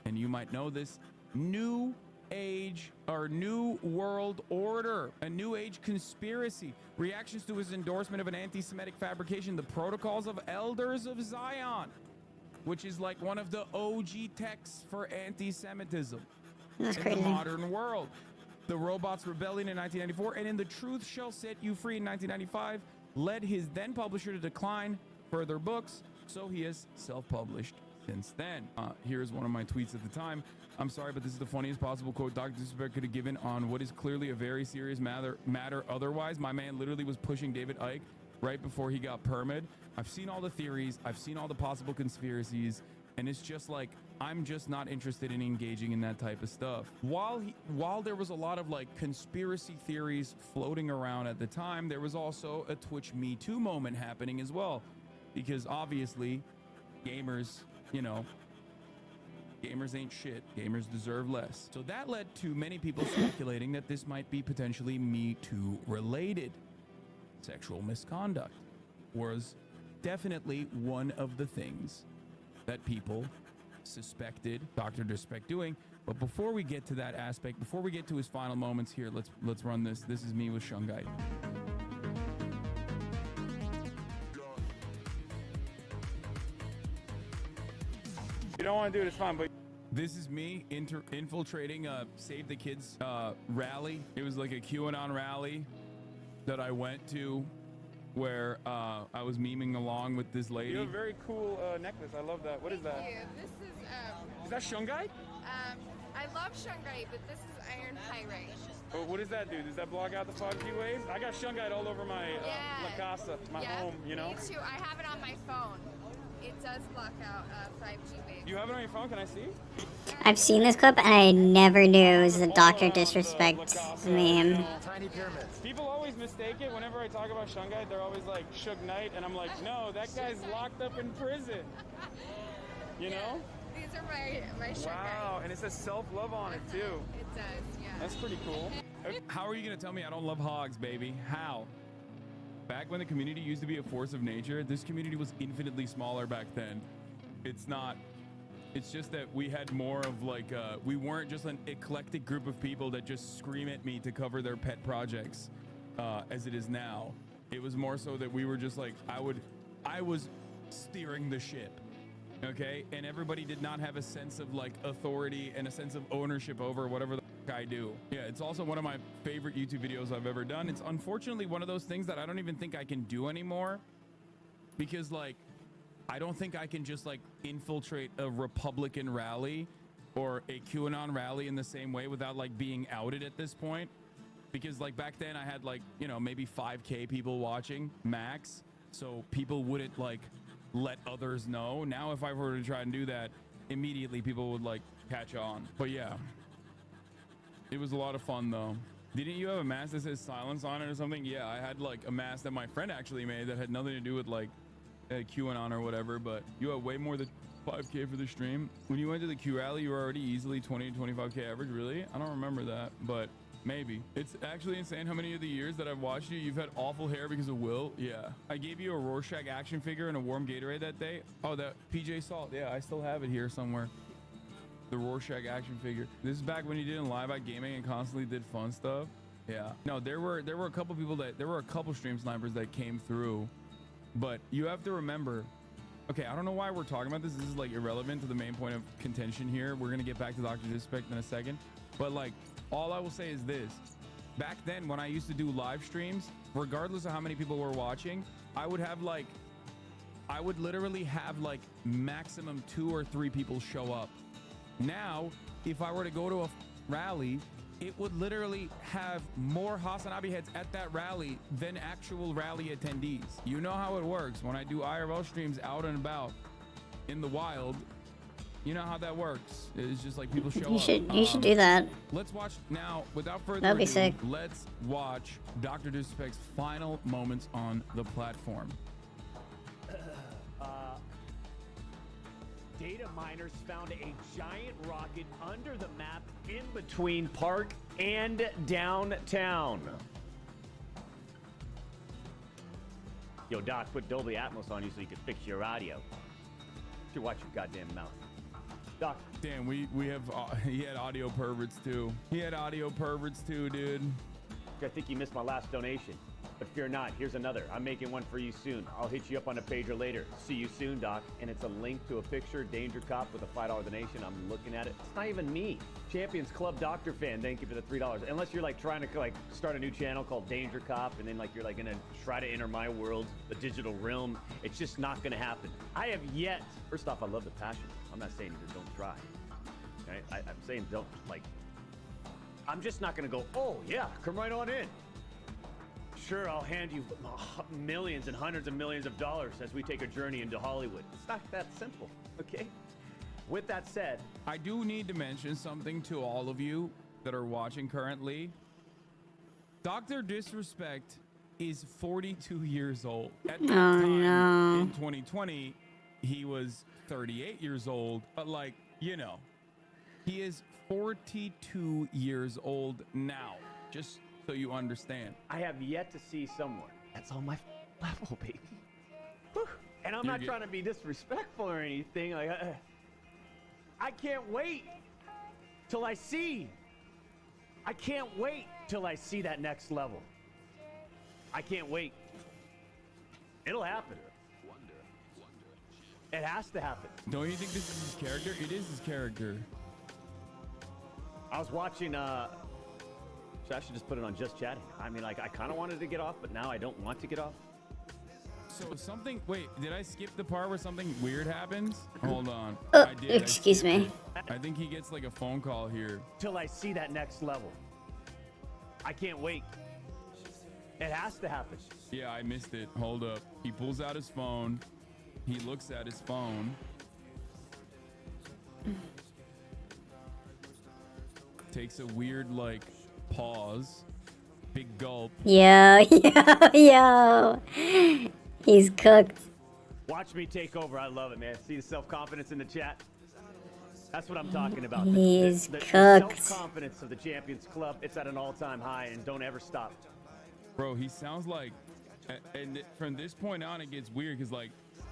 and you might know this, new age or new world order, a new age conspiracy. Reactions to his endorsement of an anti-Semitic fabrication, the Protocols of Elders of Zion, which is like one of the OG texts for anti-Semitism in the modern world. The Robots Rebellion in 1994 and In the Truth Shall Set You Free in 1995 led his then publisher to decline further books, so he has self-published since then. Here's one of my tweets at the time. I'm sorry, but this is the funniest possible quote Dr. Disrespect could have given on what is clearly a very serious matter otherwise. My man literally was pushing David Icke right before he got permit. I've seen all the theories, I've seen all the possible conspiracies, and it's just like, I'm just not interested in engaging in that type of stuff. While there was a lot of like conspiracy theories floating around at the time, there was also a Twitch Me Too moment happening as well. Because obviously, gamers, gamers ain't shit. Gamers deserve less. So that led to many people speculating that this might be potentially Me Too related. Sexual misconduct was definitely one of the things that people suspected Dr. Disrespect doing. But before we get to that aspect, before we get to his final moments here, let's run this. This is me with Shungite. You don't want to do it, it's fine, but this is me infiltrating a Save the Kids rally. It was like a QAnon rally that I went to where I was memeing along with this lady. you have a very cool necklace. I love that. What is that? Thank you. This is Is that Shungite? I love Shungite, but this is iron pyrite. Oh, what does that do? Does that block out the 5G waves? I got Shungite all over my La Casa, my home, Me too. I have it on my phone. It does block out 5G waves. You have it on your phone? Can I see? I've seen this clip and I never knew it was a Dr. Disrespect meme. Tiny pyramids. People always mistake it. Whenever I talk about Shungite, they're always like Suge Knight, and I'm like, no, that guy's locked up in prison. You know? These are my Shungite. Wow, and it says self-love on it too. It does, yeah. That's pretty cool. How are you gonna tell me I don't love hogs, baby? How? Back when the community used to be a force of nature, this community was infinitely smaller back then. It's not It's just that we had more of like, we weren't just an eclectic group of people that just scream at me to cover their pet projects, as it is now. It was more so that we were just like, I was steering the ship, okay? And everybody did not have a sense of like authority and a sense of ownership over whatever the I do. Yeah, it's also one of my favorite YouTube videos I've ever done. It's unfortunately one of those things that I don't even think I can do anymore, because like, I don't think I can just like infiltrate a Republican rally or a QAnon rally in the same way without like being outed at this point. Because like back then I had like, you know, maybe 5K people watching max. So people wouldn't like let others know. Now, if I were to try and do that, immediately people would like catch on. But yeah, it was a lot of fun though. Didn't you have a mask that says silence on it or something? Yeah, I had like a mask that my friend actually made that had nothing to do with like QAnon or whatever, but you have way more than 5K for the stream. When you went to the Q rally, you were already easily 20 to 25K average. Really? I don't remember that, but maybe. It's actually insane how many of the years that I've watched you, you've had awful hair because of Will. Yeah. I gave you a Rorschach action figure and a warm Gatorade that day. Oh, that PJ Salt. Yeah, I still have it here somewhere. The Rorschach action figure. This is back when you didn't live at gaming and constantly did fun stuff. Yeah. No, there were a couple people there were a couple stream snipers that came through. But you have to remember, okay, I don't know why we're talking about this. This is like irrelevant to the main point of contention here. We're going to get back to Dr. Disrespect in a second. But like, all I will say is this. Back then, when I used to do live streams, regardless of how many people were watching, I would literally have like maximum 2 or 3 people show up. Now, if I were to go to a rally, it would literally have more Hasanabi heads at that rally than actual rally attendees. You know how it works. When I do IRL streams out and about in the wild, you know how that works. It's just like people show up. You should do that. Let's watch now, without further That'd be ado, sick. let's watch Dr. Disrespect's final moments on the platform. Data miners found a giant rocket under the map in between Park and downtown. Yo, Doc, put Dolby Atmos on you so you can fix your audio. You watch your goddamn mouth. Doc. Damn, we have, he had audio perverts too. Dude. I think you missed my last donation. But fear not, here's another. I'm making one for you soon. I'll hit you up on a pager later. See you soon, Doc. And it's a link to a picture, Danger Cop with a $5 donation. I'm looking at it. It's not even me. Champions Club Doctor fan, thank you for the $3. Unless you're like trying to like start a new channel called Danger Cop and then like you're like gonna try to enter my world, the digital realm. It's just not gonna happen. I have yet. First off, I love the passion. I'm not saying either don't try. Okay? I'm saying don't like. I'm just not gonna go, oh yeah, come right on in. Sure, I'll hand you millions and hundreds of millions of dollars as we take a journey into Hollywood. It's not that simple, okay? With that said, I do need to mention something to all of you that are watching currently. Dr. Disrespect is 42 years old. At that time, in 2020, he was 38 years old. But like, you know, he is 42 years old now. Just so you understand. I have yet to see someone that's on my level, baby. Whew. And I'm not trying to be disrespectful or anything. Like, I can't wait till I see. I can't wait till I see that next level. I can't wait. It'll happen. It has to happen. Don't you think this is his character? It is his character. I was watching, I should just put it on just chatting. I mean, like, I kind of wanted to get off, but now I don't want to get off. So something, wait, did I skip the part where something weird happens? Hold on. Excuse me. I think he gets like a phone call here. Till I see that next level. I can't wait. It has to happen. Yeah, I missed it. Hold up. He pulls out his phone. He looks at his phone. Takes a weird, like, pause. Big gulp. Yo. He's cooked. Watch me take over. I love it, man. See the self-confidence in the chat? That's what I'm talking about. He's the cooked. self-confidence of the Champions Club, it's at an all-time high, and don't ever stop. Bro, he sounds like, and from this point on, it gets weird because, like,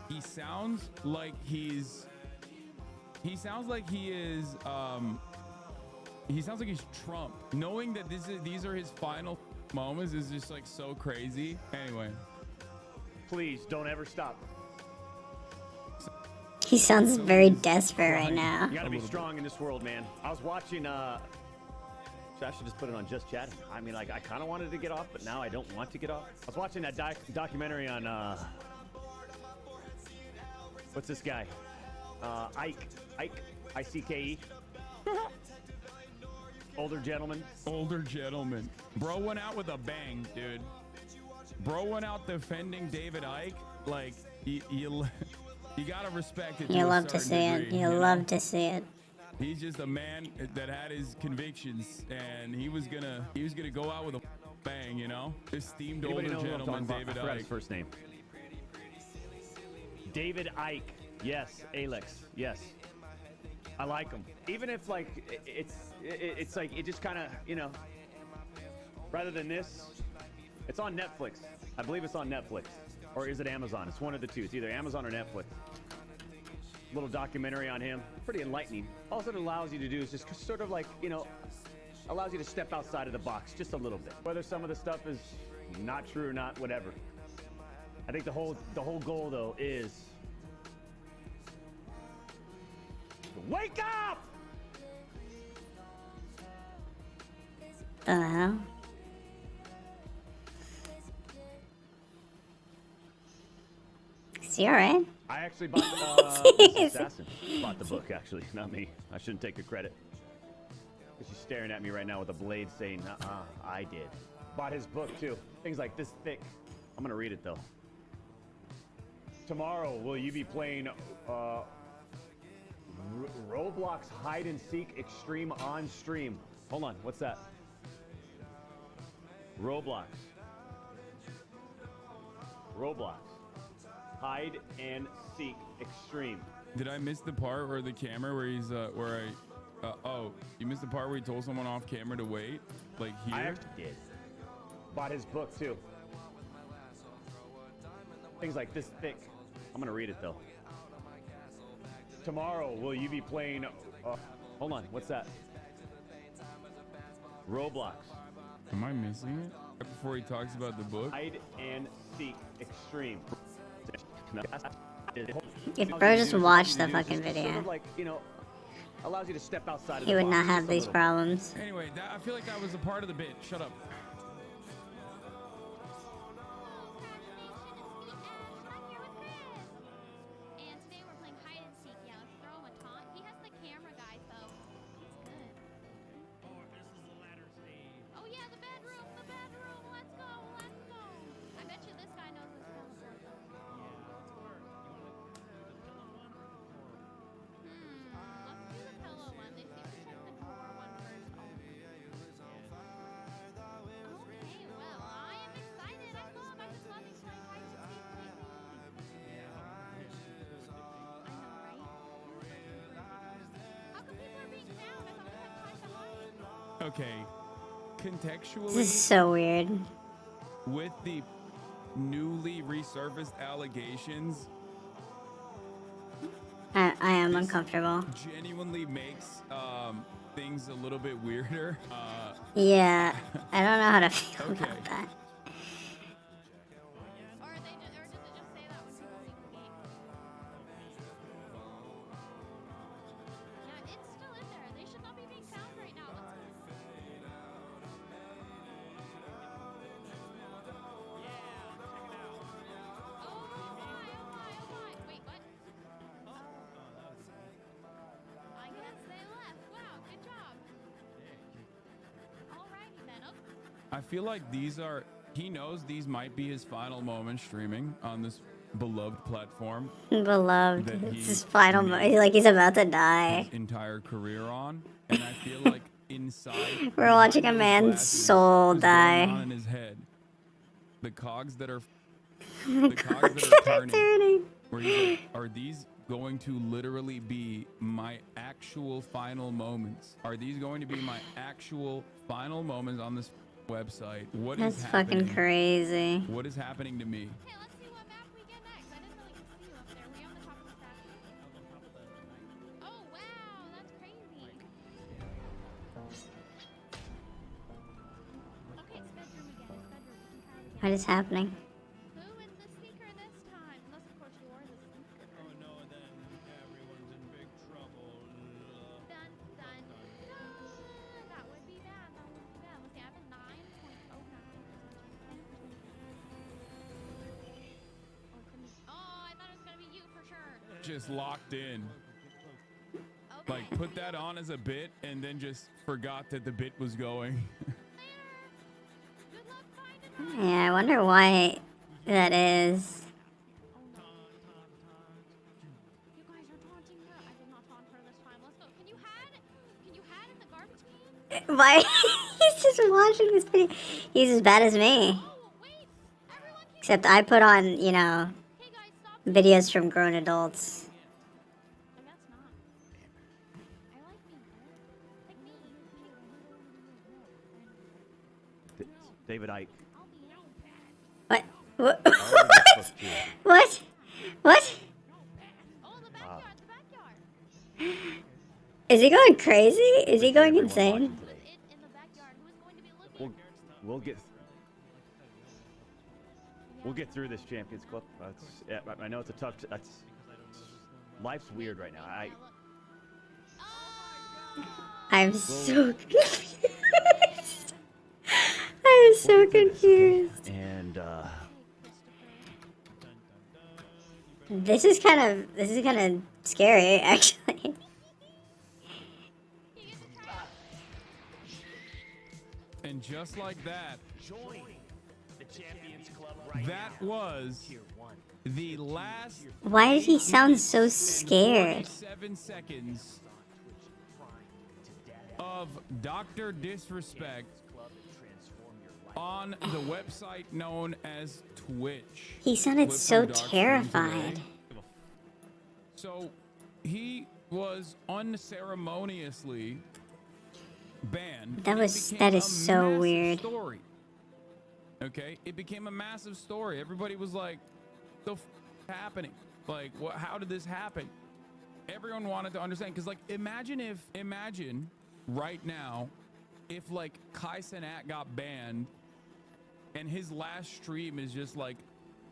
he sounds like he's He sounds like he is. He sounds like he's Trump. Knowing that these are his final moments is just like so crazy. Anyway, please don't ever stop. He sounds very desperate right now. You gotta be strong in this world, man. I was watching. I should just put it on Just Chatting. I mean, like, I kind of wanted to get off, but now I don't want to get off. I was watching that documentary on what's this guy? Ike, I-C-K-E. Older gentleman. Bro went out with a bang, dude. Bro went out defending David Icke. Like, you gotta respect it. You love to see it. You love to see it. He's just a man that had his convictions, and he was gonna go out with a bang, you know. Esteemed older gentleman, David Icke. His first name. David Icke. Yes, Alex. Yes. I like him. Even if like it's like it just kind of, you know, rather than this, it's on Netflix. I believe it's on Netflix. Or is it Amazon? It's one of the two. It's either Amazon or Netflix. Little documentary on him. Pretty enlightening. All it allows you to do is just sort of like, you know, allows you to step outside of the box just a little bit. Whether some of the stuff is not true or not, whatever. I think the whole goal though is wake up! Is he alright? I actually bought Assassin. Bought the book, actually, not me. I shouldn't take the credit. She's staring at me right now with a blade saying, I did. Bought his book, too. Things like this thick. I'm gonna read it, though. Tomorrow, will you be playing, Roblox Hide and Seek Extreme on stream? Hold on, what's that? Roblox. Hide and Seek Extreme. Did I miss the part where the camera where he's oh, you missed the part where he told someone off camera to wait? Like here? I actually did. Bought his book too. Things like this thick. I'm gonna read it though. Tomorrow, will you be playing, hold on, what's that? Roblox. Am I missing it? Right before he talks about the book? Hide and Seek Extreme. If bro just watched the fucking video, Sort of like, you know, allows you to step outside of he the would box not have just a these little. problems. Anyway, I feel like that was a part of the bit. Shut up. And today we're playing hide and seek. Yeah, let's throw him a taunt. He has the camera guys though. He's good. Oh, this is the ladder stage. Oh yeah, the bedroom, the bedroom. Let's go, let's go. I bet you this guy knows his teleport though. Let's do the pillow one. They seem to check the drawer one first. Okay, well, I am excited. I love. I'm just loving playing hide and seek lately. Okay. Contextually, This is so weird. with the newly resurfaced allegations, I am uncomfortable. genuinely makes things a little bit weirder. Yeah, I don't know how to feel Okay. about that. I feel like he knows these might be his final moments streaming on this beloved platform. Beloved. that It's he his final made like he's about to die. his entire career on, and I feel like inside We're watching a those man's glasses soul is going die. on in his head. The cogs that are The the cogs cogs that are are turning. Where he's like, are these going to literally be my actual final moments? Are these going to be my actual final moments on this website? What is That's happening? fucking crazy. What is happening to me? Oh, What is happening? Who is the sneaker this time? Unless, of course, you're the sneaker. Oh no, then everyone's in big trouble. Dun, dun, dun. That would be bad. That would be bad. Let's see, I have a 9.09. Oh, I thought it was going to be you for sure. Just locked in. Like, put that on as a bit and then just forgot that the bit was going. Yeah, I wonder why that is. You guys are taunting her. I did not taunt her this time. Let's go. Can you hide in the garbage can? Why? He's just watching this video. He's as bad as me. Except I put on, you know, videos from grown adults. David Icke. What? What? What? Is he going crazy? Is he going insane? We'll get through this, Champions Club. I know it's a tough. Life's weird right now. I'm so confused. I'm so confused. And This is kind of scary, actually. And just like that, Join the Champions Club right that now. was the last. Why did he sound so scared? 7 seconds of Dr. Disrespect on the website known as Twitch. He sounded Clip so from Dark Stream terrified. today. So he was unceremoniously banned. That is so weird. Story. Okay, it became a massive story. Everybody was like, "The happening? Like, what? How did this happen?" Everyone wanted to understand because, like, imagine right now if like Kai Cenat got banned and his last stream is just like,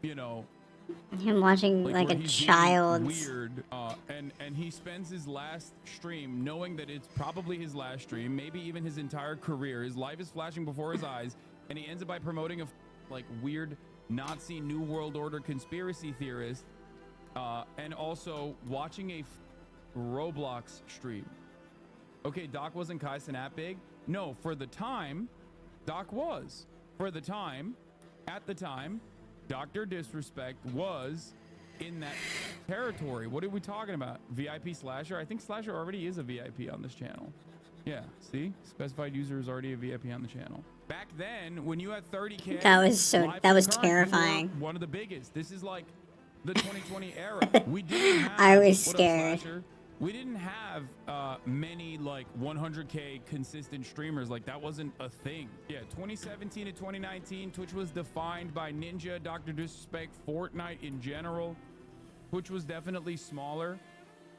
you know, Him watching like where a he's being child's. weird, and he spends his last stream knowing that it's probably his last stream, maybe even his entire career. His life is flashing before his eyes, and he ends up by promoting a like weird Nazi New World Order conspiracy theorist, and also watching a Roblox stream. Okay, Doc wasn't Kai Cenat big. No, for the time, Doc was. For the time, at the time, Dr. Disrespect was in that territory. What are we talking about? VIP Slasher? I think Slasher already is a VIP on this channel. Yeah, see? Specified user is already a VIP on the channel. Back then, when you had 30K... That was concurrent, terrifying. you were one of the biggest. This is like the 2020 era. We didn't have... I was what up, scared. Slasher? We didn't have many like 100K consistent streamers. Like that wasn't a thing. Yeah, 2017 to 2019, Twitch was defined by Ninja, Dr. Disrespect, Fortnite in general. Twitch was definitely smaller,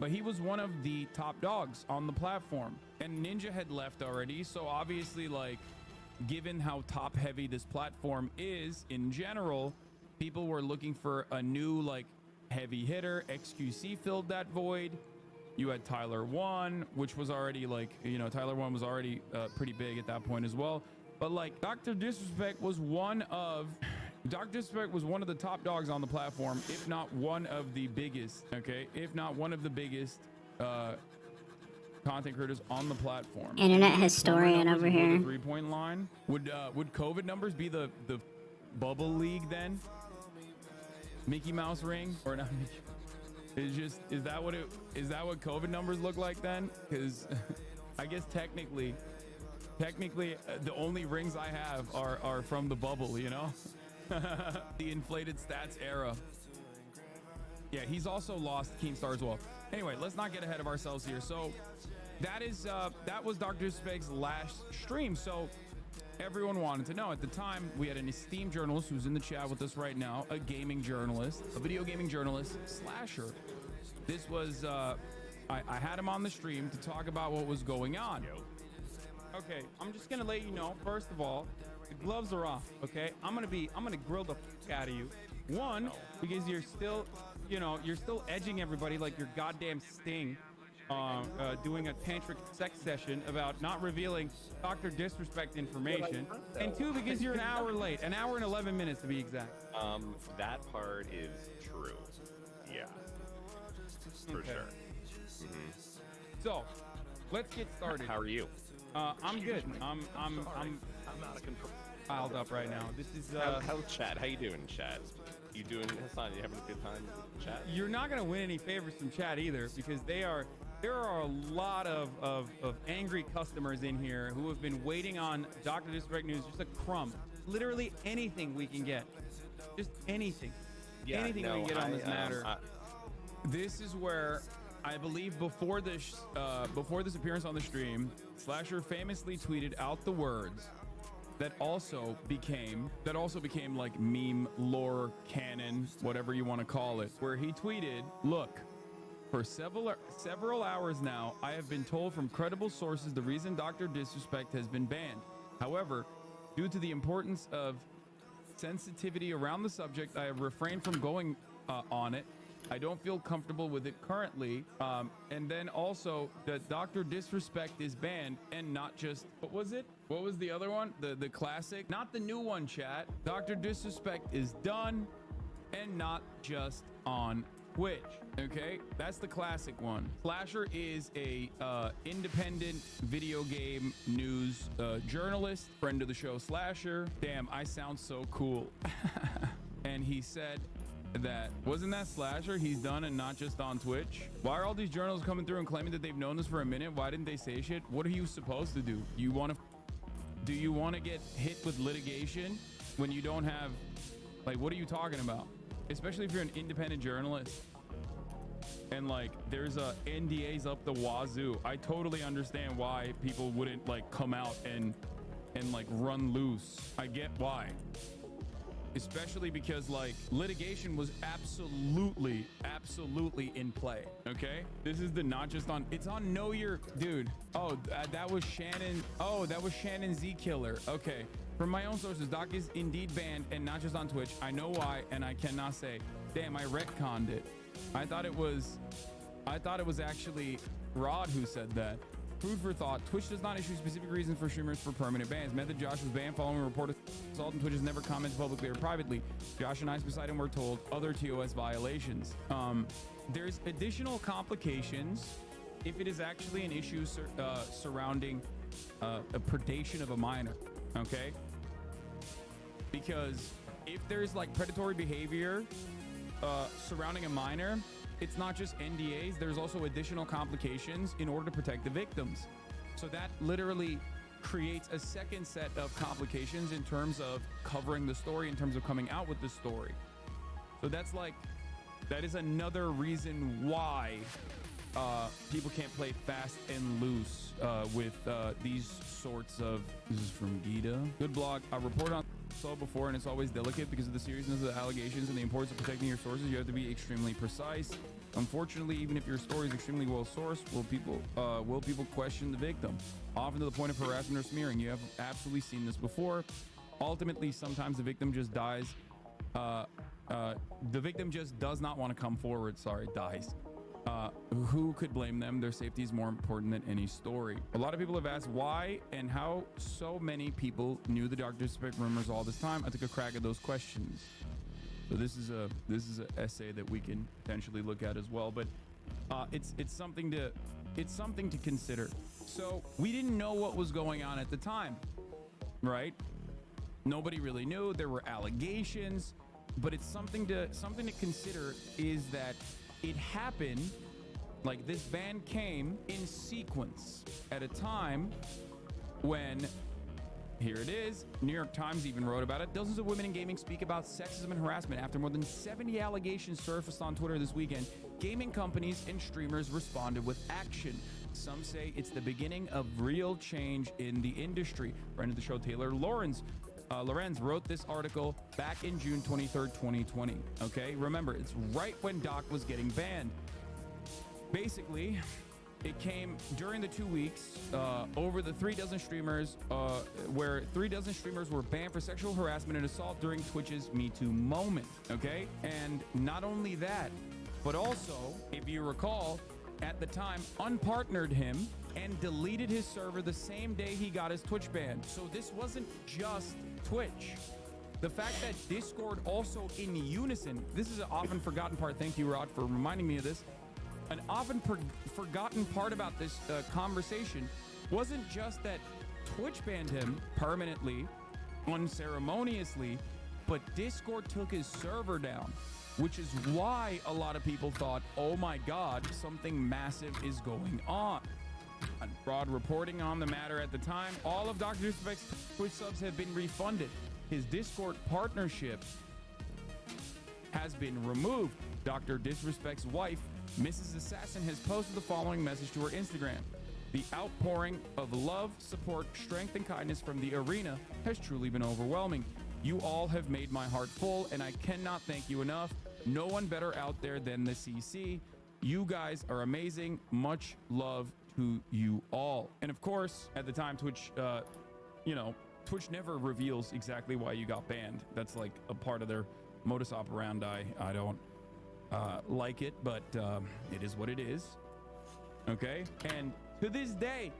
but he was one of the top dogs on the platform. And Ninja had left already, so obviously, like, given how top heavy this platform is in general, people were looking for a new like heavy hitter. XQC filled that void. You had Tyler 1, which was already like, you know, Tyler 1 was already pretty big at that point as well. But like Dr. Disrespect was one of the top dogs on the platform, if not one of the biggest, okay? If not one of the biggest content creators on the platform. Internet historian over here. The 3-point line. Would COVID numbers be the bubble league then? Mickey Mouse ring or not Mickey? Is that what COVID numbers look like then? Because I guess technically the only rings I have are from the bubble, you know, the inflated stats era. Yeah, he's also lost Keemstar as well. Anyway, let's not get ahead of ourselves here. So that was Dr. Disrespect's last stream. So everyone wanted to know. At the time, we had an esteemed journalist who's in the chat with us right now, a gaming journalist, a video gaming journalist, Slasher. This was, I had him on the stream to talk about what was going on. Okay, I'm just gonna let you know, first of all, The gloves are off, okay? I'm gonna grill the fuck out of you. One, because you're still, you're still edging everybody like your goddamn Sting, doing a tantric sex session about not revealing Dr. Disrespect information. And two, because you're an hour late, an hour and 11 minutes to be exact. That part is true. Yeah. For Okay. sure. So, let's get started. How are you? I'm good. I'm out of control. piled up right now. This is how's chat? How you doing, chat? You doing, Hassan? You having a good time with chat? You're not gonna win any favors from chat either, because there are a lot of angry customers in here who have been waiting on Dr. Disrespect news, just a crumb. Literally anything we can get. Just anything. Yeah, anything no, we can get on this matter. I- This is where I believe before this appearance on the stream, Slasher famously tweeted out the words that also became like meme lore canon, whatever you want to call it, where he tweeted, "Look, for several hours now, I have been told from credible sources the reason Dr. Disrespect has been banned. However, due to the importance of sensitivity around the subject, I have refrained from going on it. I don't feel comfortable with it currently." And then also that Dr. Disrespect is banned, and not just, what was it? What was the other one? The classic? Not the new one, chat. Dr. Disrespect is done, and not just on Twitch. Okay, that's the classic one. Slasher is a independent video game news journalist, friend of the show Slasher. Damn, I sound so cool. And he said that, wasn't that Slasher? He's done, and not just on Twitch. Why are all these journalists coming through and claiming that they've known this for a minute? Why didn't they say shit? What are you supposed to do? Do you want to get hit with litigation when you don't have, like, what are you talking about? Especially if you're an independent journalist and like there's NDAs up the wazoo. I totally understand why people wouldn't like come out and like run loose. I get why. Especially because like litigation was absolutely in play. Okay, this is the not just on, it's on Know Your dude. Oh, that was Shannon. Oh, that was Shannon Z Killer. Okay, from my own sources, Doc is indeed banned, and not just on Twitch. I know why, and I cannot say. Damn, I retconned it. I thought it was actually Rod who said that. Food for thought. Twitch does not issue specific reasons for streamers for permanent bans. Method Josh was banned following a report of assault, and Twitch has never commented publicly or privately. Josh and I beside him were told other TOS violations. There's additional complications if it is actually an issue surrounding a predation of a minor. Okay, because if there's like predatory behavior surrounding a minor, it's not just NDAs, there's also additional complications in order to protect the victims. So that literally creates a second set of complications in terms of covering the story, in terms of coming out with the story. So that's like, that is another reason why people can't play fast and loose with these sorts of, this is from Gita. Good blog. I report on so before, and it's always delicate because of the seriousness of the allegations and the importance of protecting your sources. You have to be extremely precise. Unfortunately, even if your story is extremely well sourced, will people question the victim, often to the point of harassment or smearing. You have absolutely seen this before. Ultimately, sometimes the victim just dies. The victim just does not want to come forward. Sorry, dies. Who could blame them? Their safety is more important than any story. A lot of people have asked why and how so many people knew the Dr. Disrespect rumors all this time. I took a crack at those questions. So this is a essay that we can potentially look at as well. But it's something to consider. So we didn't know what was going on at the time, right? Nobody really knew. There were allegations, but it's something to consider is that it happened, like this ban came in sequence at a time when, here it is, New York Times even wrote about it. Dozens of women in gaming speak about sexism and harassment after more than 70 allegations surfaced on Twitter this weekend. Gaming companies and streamers responded with action. Some say it's the beginning of real change in the industry. Friend of the show, Taylor Lorenz wrote this article back in June 23rd, 2020. Okay, remember, it's right when Doc was getting banned. Basically, It came during the 2 weeks over the 3 dozen streamers, where 3 dozen streamers were banned for sexual harassment and assault during Twitch's Me Too moment, okay? And not only that, but also, if you recall, at the time, unpartnered him and deleted his server the same day he got his Twitch ban. So this wasn't just Twitch. The fact that Discord also in unison, this is an often forgotten part, thank you Rod for reminding me of this, an often forgotten part about this conversation wasn't just that Twitch banned him permanently, unceremoniously, but Discord took his server down, which is why a lot of people thought, oh my God, something massive is going on. And Rod reporting on the matter at the time, all of Dr. Disrespect's Twitch subs have been refunded. His Discord partnership has been removed. Dr. Disrespect's wife, Mrs. Assassin, has posted the following message to her Instagram. The outpouring of love, support, strength, and kindness from the arena has truly been overwhelming. You all have made my heart full, and I cannot thank you enough. No one better out there than the CC. You guys are amazing. Much love to you all. And of course, at the time, Twitch, Twitch never reveals exactly why you got banned. That's like a part of their modus operandi. I don't like it, but it is what it is. Okay? And to this day,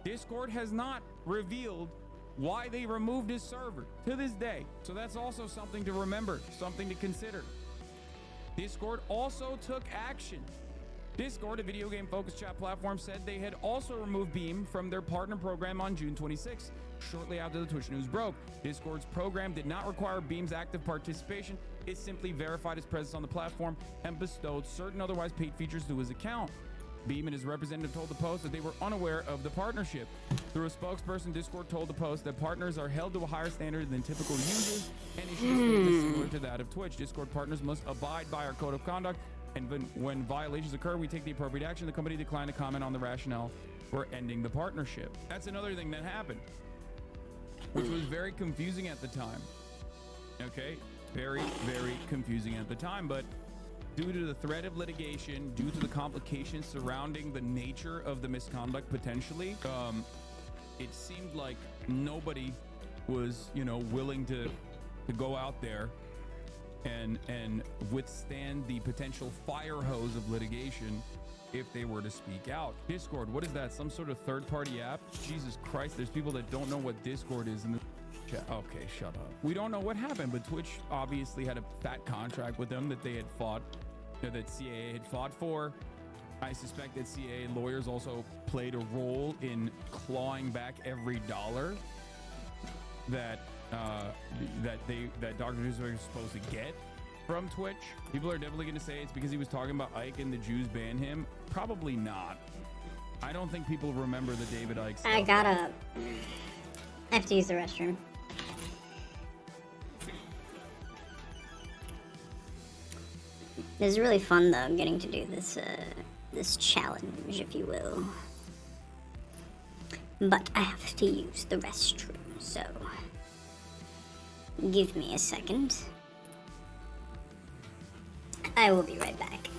Discord has not revealed why they removed his server to this day. So that's also something to remember, something to consider. Discord also took action. Discord, a video game focused chat platform, said they had also removed Beam from their partner program on June 26th, shortly after the Twitch news broke. Discord's program did not require Beam's active participation. It simply verified his presence on the platform and bestowed certain otherwise paid features to his account. Beam and his representative told the Post that they were unaware of the partnership. Through a spokesperson, Discord told the Post that partners are held to a higher standard than typical users and issued a statement similar to that of Twitch. Discord partners must abide by our code of conduct, and when violations occur, we take the appropriate action. The company declined to comment on the rationale for ending the partnership. That's another thing that happened, which was very confusing at the time. Okay? Very, very confusing at the time, but due to the threat of litigation, due to the complications surrounding the nature of the misconduct potentially, it seemed like nobody was, willing to go out there and withstand the potential fire hose of litigation if they were to speak out. Discord, what is that? Some sort of third-party app? Jesus Christ, there's people that don't know what Discord is in the chat. Okay, shut up. We don't know what happened, but Twitch obviously had a fat contract with them that they had fought, that CAA had fought for. I suspect that CAA lawyers also played a role in clawing back every dollar that Dr. Disrespect is supposed to get from Twitch. People are definitely going to say it's because he was talking about Ike and the Jews banned him. Probably not. I don't think people remember the David Ike stuff. I have to use the restroom. It was really fun though, getting to do this this challenge, if you will. But I have to use the restroom, so give me a second. I will be right back.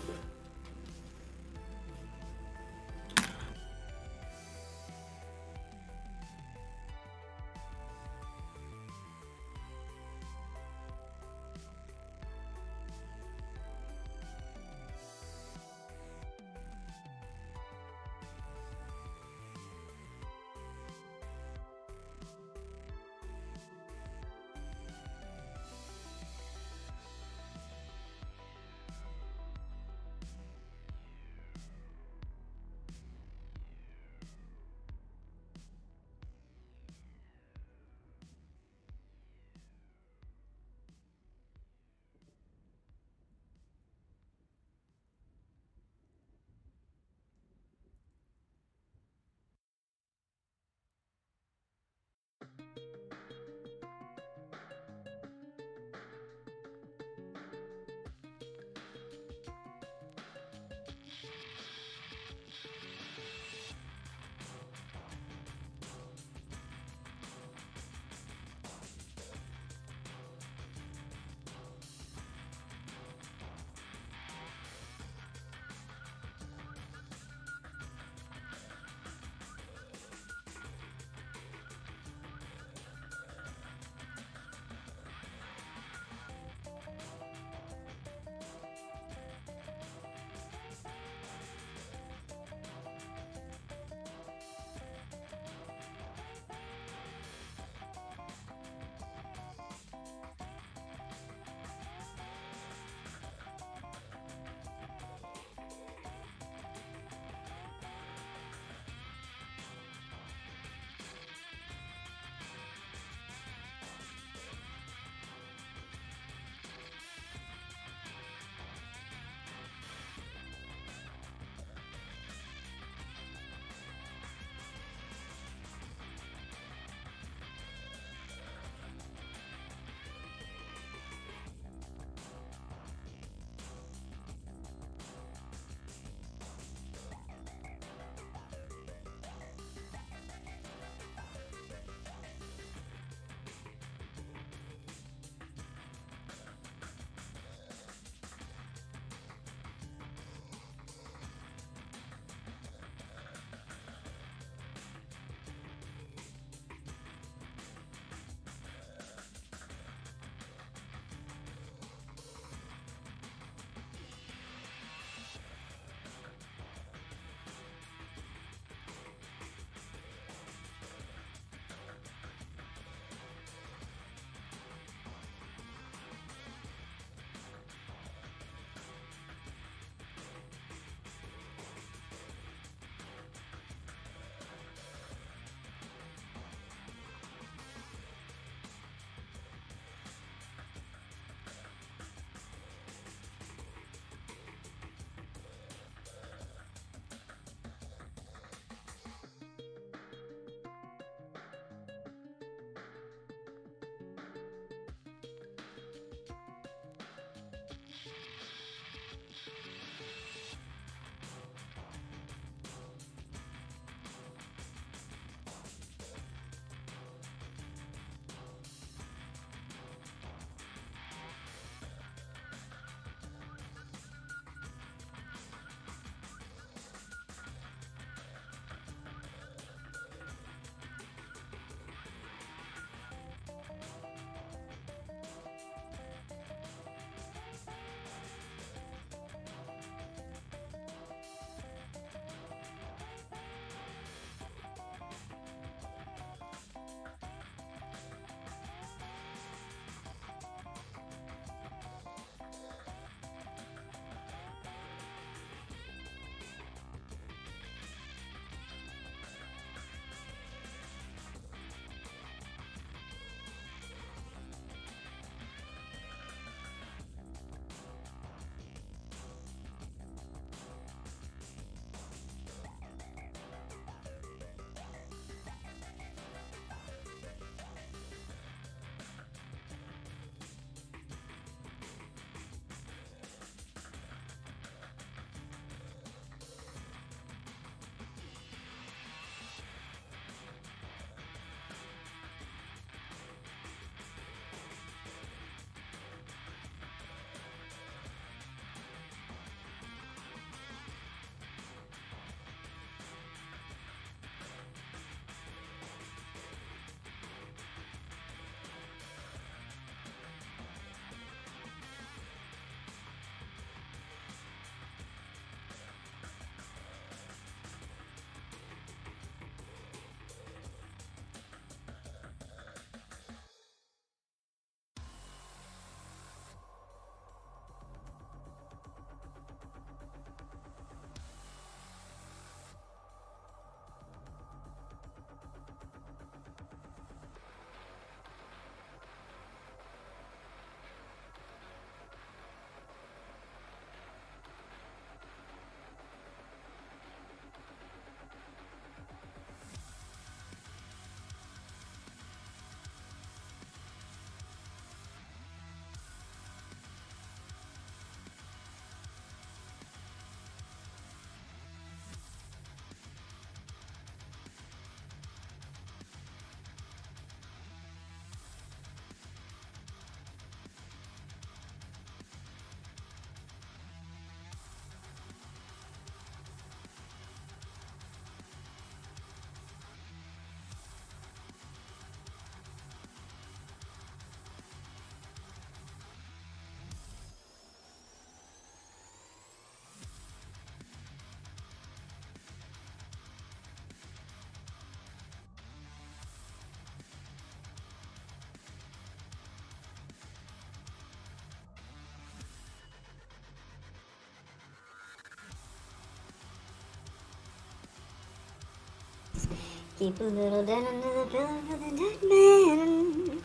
Keep a little down under the pillow for the dead man,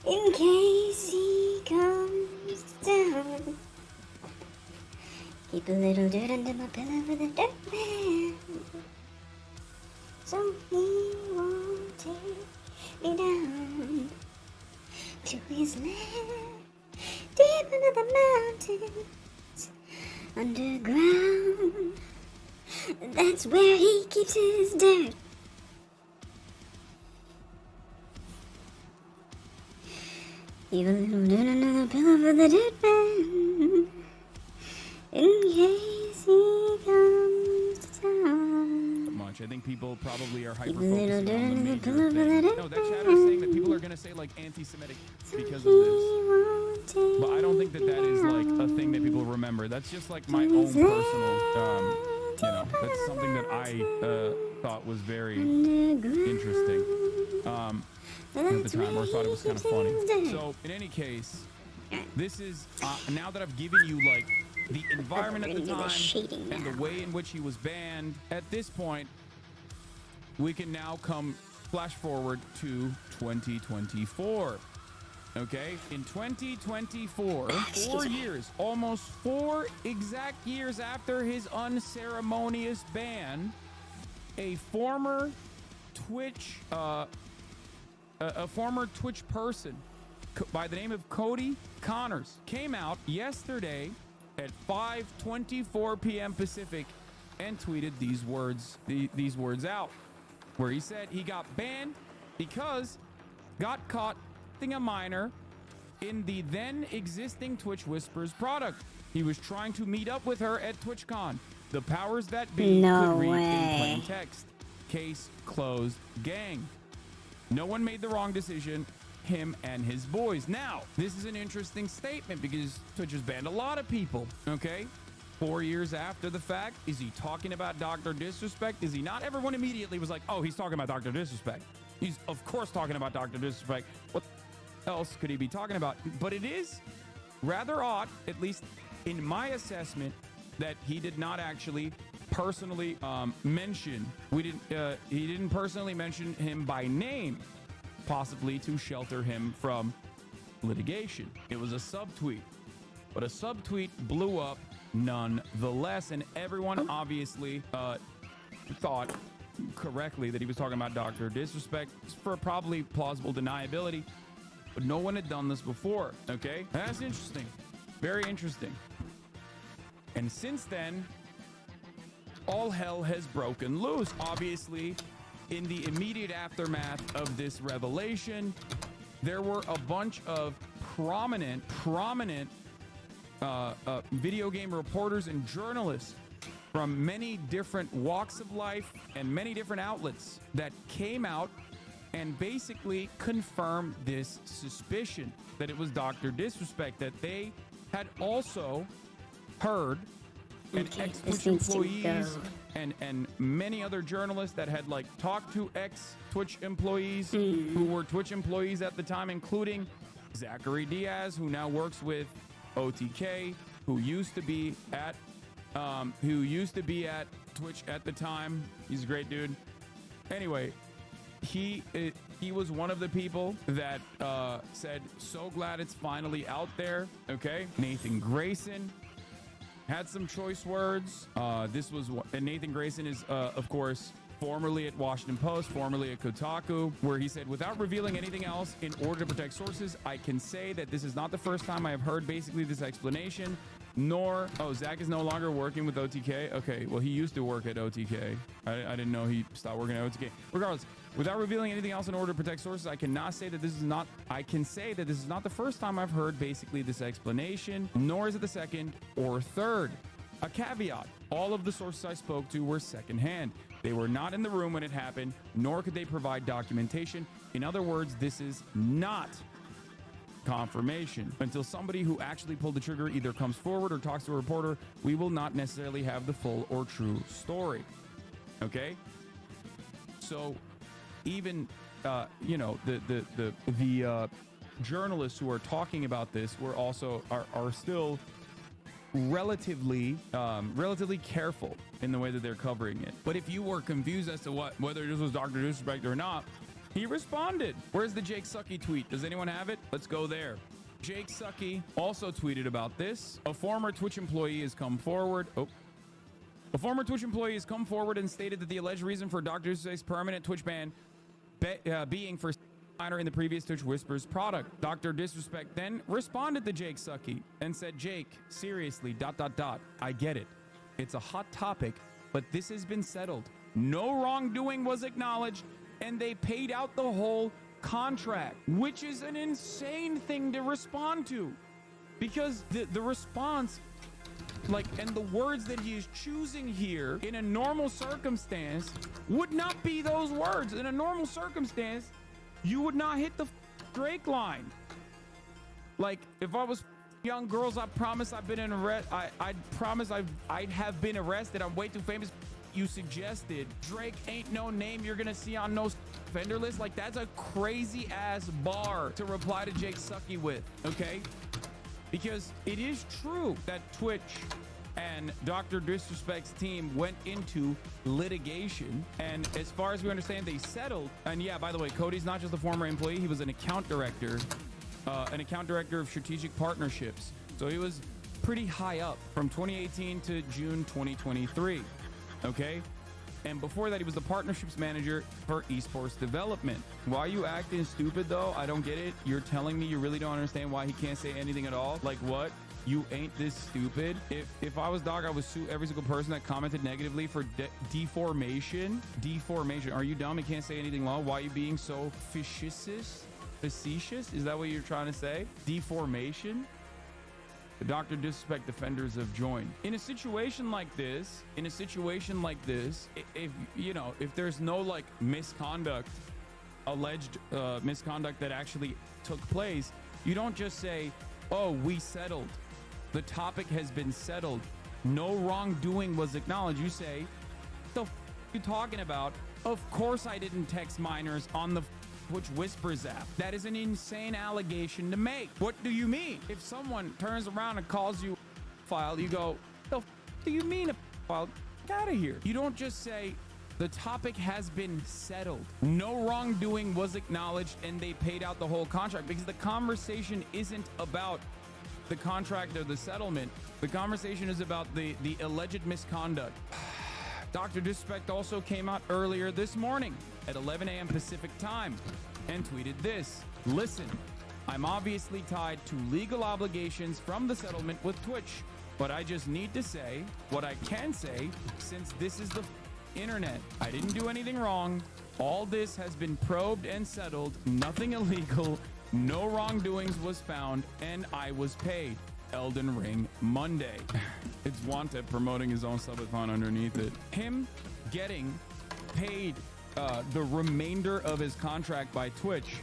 in case he comes down. Keep a little dirt under my pillow for the dead man, so he won't take me down to his land, deep under the mountains, underground. That's where he keeps his dirt. Keep a little dirt under the pillow for the dead man, in case he comes to town. Much. I think people probably are Keep a little hyper-focusing dirt on the under the major pillow for the thing. dead No, that chatter is saying that people are going to say, like, anti-Semitic because of this. But I don't think that that is, like, a thing that people remember. That's just, like, my own personal, that's something that I thought was very interesting at the time, or thought it was kind of funny. So, in any case, this is, now that I've given you, like, the environment at the time and the way in which he was banned, at this point, we can now flash forward to 2024. Okay? In 2024, 4 years, almost 4 exact years after his unceremonious ban, a former Twitch person by the name of Cody Connors came out yesterday at 5:24 p.m. Pacific and tweeted these words out, where he said he got banned because got caught a minor in the then existing Twitch Whispers product. He was trying to meet up with her at TwitchCon. The powers that be could read in plain text. Case closed, gang. No one made the wrong decision, him and his boys. Now, this is an interesting statement because Twitch has banned a lot of people, okay? 4 years after the fact, is he talking about Dr. Disrespect? Is he not? Everyone immediately was like, oh, he's talking about Dr. Disrespect. He's, of course, talking about Dr. Disrespect. What else could he be talking about? But it is rather odd, at least in my assessment, that he did not actually personally mention. He didn't personally mention him by name, possibly to shelter him from litigation. It was a subtweet, but a subtweet blew up nonetheless, and everyone obviously thought correctly that he was talking about Dr. Disrespect for probably plausible deniability, but no one had done this before. Okay, that's interesting, very interesting. And since then, all hell has broken loose. Obviously, in the immediate aftermath of this revelation, there were a bunch of prominent video game reporters and journalists from many different walks of life and many different outlets that came out and basically confirmed this suspicion that it was Dr. Disrespect, that they had also heard and ex-Twitch employees and many other journalists that had like talked to ex-Twitch employees who were Twitch employees at the time, including Zachary Diaz, who now works with OTK, who used to be at Twitch at the time. He's a great dude. Anyway, he was one of the people that said, so glad it's finally out there. Okay, Nathan Grayson had some choice words. And Nathan Grayson is, of course, formerly at Washington Post, formerly at Kotaku, where he said, without revealing anything else in order to protect sources, I can say that this is not the first time I have heard basically this explanation, Zach is no longer working with OTK. Okay, well, he used to work at OTK. I didn't know he stopped working at OTK. Regardless, without revealing anything else in order to protect sources, I can say that this is not the first time I've heard basically this explanation, nor is it the second or third. A caveat, all of the sources I spoke to were secondhand. They were not in the room when it happened, nor could they provide documentation. In other words, this is not confirmation. Until somebody who actually pulled the trigger either comes forward or talks to a reporter, we will not necessarily have the full or true story. Okay? So even the journalists who are talking about this are still relatively careful in the way that they're covering it. But if you were confused as to whether this was Dr. Disrespect or not, he responded. Where's the Jake Sucky tweet? Does anyone have it? Let's go there. Jake Sucky also tweeted about this. A former Twitch employee has come forward. A former Twitch employee has come forward and stated that the alleged reason for Dr. Disrespect's permanent Twitch ban being for minor in the previous Twitch Whispers product. Dr. Disrespect then responded to Jake Sucky and said, Jake, seriously, ... I get it. It's a hot topic, but this has been settled. No wrongdoing was acknowledged, and they paid out the whole contract, which is an insane thing to respond to, because the response, like, and the words that he is choosing here in a normal circumstance would not be those words. In a normal circumstance, you would not hit the Drake line. Like, if I was young girls, I promise I've been in I'd promise I'd have been arrested. I'm way too famous. You suggested Drake ain't no name you're gonna see on no vendor list. Like, that's a crazy ass bar to reply to Jake Sucky with, okay? Because it is true that Twitch and Dr. Disrespect's team went into litigation, and as far as we understand, they settled. And yeah, by the way, Cody's not just a former employee, he was an account director of strategic partnerships. So he was pretty high up from 2018 to June 2023, okay? And before that, he was the partnerships manager for esports development. Why are you acting stupid, though? I don't get it. You're telling me you really don't understand why he can't say anything at all? Like, what? You ain't this stupid? If I was Doc, I would sue every single person that commented negatively for deformation. Deformation. Are you dumb and can't say anything wrong? Why are you being so facetious? Facetious? Is that what you're trying to say? Deformation? The Dr. Disrespect defenders have joined. In a situation like this, if there's no like misconduct, alleged misconduct that actually took place, you don't just say, oh, we settled. The topic has been settled. No wrongdoing was acknowledged. You say, the f you talking about? Of course I didn't text minors on the Twitch Whispers app. That is an insane allegation to make. What do you mean? If someone turns around and calls you a file, you go, the f do you mean a file? Get out of here. You don't just say, the topic has been settled. No wrongdoing was acknowledged and they paid out the whole contract, because the conversation isn't about the contract or the settlement. The conversation is about the alleged misconduct. Dr. Disrespect also came out earlier this morning at 11 a.m. Pacific time and tweeted this. Listen, I'm obviously tied to legal obligations from the settlement with Twitch, but I just need to say what I can say since this is the internet. I didn't do anything wrong. All this has been probed and settled. Nothing illegal. No wrongdoings was found, and I was paid. Elden Ring Monday. It's Wanta promoting his own subathon underneath it. Him getting paid the remainder of his contract by Twitch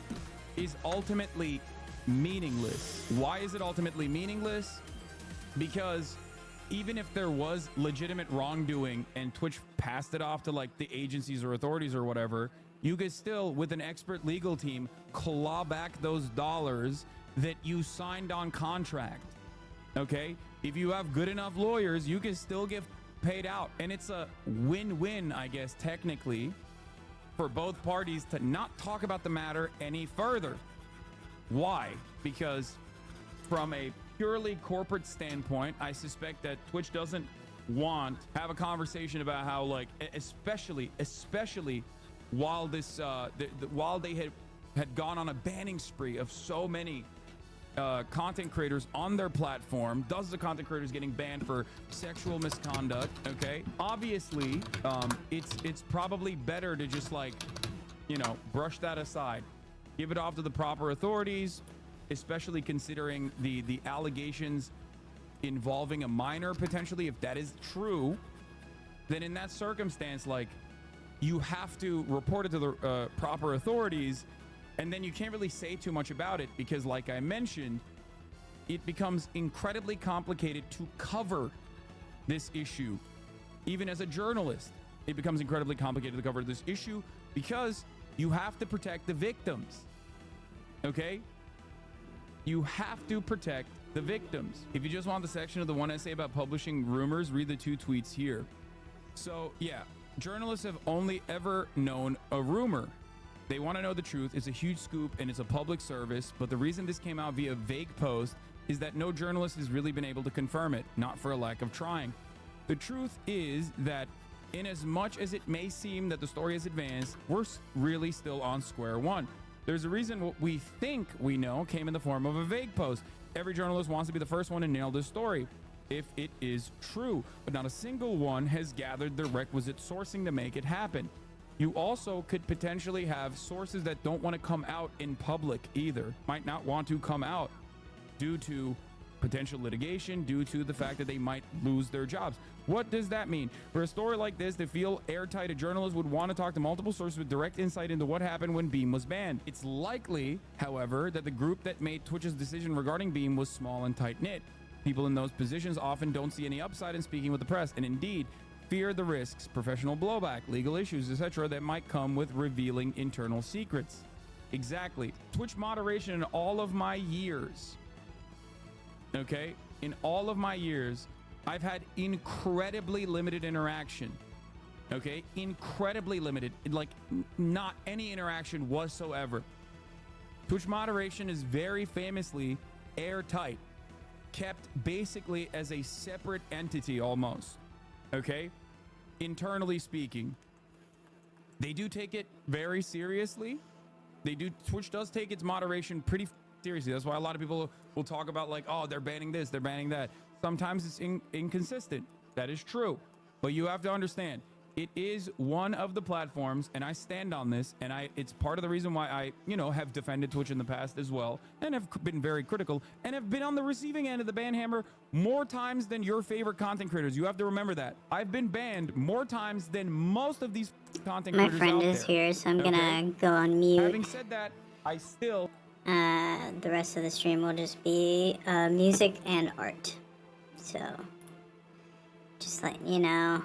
is ultimately meaningless. Why is it ultimately meaningless? Because even if there was legitimate wrongdoing and Twitch passed it off to like the agencies or authorities or whatever, you could still, with an expert legal team, claw back those dollars that you signed on contract. Okay? If you have good enough lawyers, you can still get paid out. And it's a win-win, I guess, technically, for both parties to not talk about the matter any further. Why? Because from a purely corporate standpoint, I suspect that Twitch doesn't want to have a conversation about how, like, especially while this while they had gone on a banning spree of so many content creators on their platform, dozens of content creators getting banned for sexual misconduct. Okay, obviously it's probably better to just, like, you know, brush that aside, give it off to the proper authorities, especially considering the allegations involving a minor potentially. If that is true, then in that circumstance, like, you have to report it to the proper authorities, and then you can't really say too much about it because, like I mentioned, it becomes incredibly complicated to cover this issue. Even as a journalist, it becomes incredibly complicated to cover this issue because you have to protect the victims. Okay? You have to protect the victims. If you just want the section of the one essay about publishing rumors, read the 2 tweets here. So yeah, journalists have only ever known a rumor. They want to know the truth. It's a huge scoop and it's a public service. But the reason this came out via vague post is that no journalist has really been able to confirm it, not for a lack of trying. The truth is that in as much as it may seem that the story has advanced, we're really still on square one. There's a reason what we think we know came in the form of a vague post. Every journalist wants to be the first one to nail this story, if it is true, but not a single one has gathered the requisite sourcing to make it happen. You also could potentially have sources that don't want to come out in public either, might not want to come out due to potential litigation, due to the fact that they might lose their jobs. What does that mean? For a story like this to feel airtight, a journalist would want to talk to multiple sources with direct insight into what happened when Beam was banned. It's likely, however, that the group that made Twitch's decision regarding Beam was small and tight-knit. People in those positions often don't see any upside in speaking with the press, and indeed fear the risks, professional blowback, legal issues, etc. that might come with revealing internal secrets. Exactly. Twitch moderation in all of my years, okay, in all of my years, I've had incredibly limited interaction, okay, incredibly limited, like not any interaction whatsoever. Twitch moderation is very famously airtight, kept basically as a separate entity almost, okay, internally speaking. They do take it very seriously. Twitch does take its moderation pretty seriously. That's why a lot of people will talk about like, oh, they're banning this, they're banning that. Sometimes it's inconsistent. That is true. But you have to understand, it is one of the platforms, and I stand on this, and it's part of the reason why I, have defended Twitch in the past as well, and have been very critical, and have been on the receiving end of the ban hammer more times than your favorite content creators. You have to remember that. I've been banned more times than most of these content My creators friend out is there. here, so I'm Okay? gonna go on mute. Having said that, I still... The rest of the stream will just be music and art. So, just letting you know.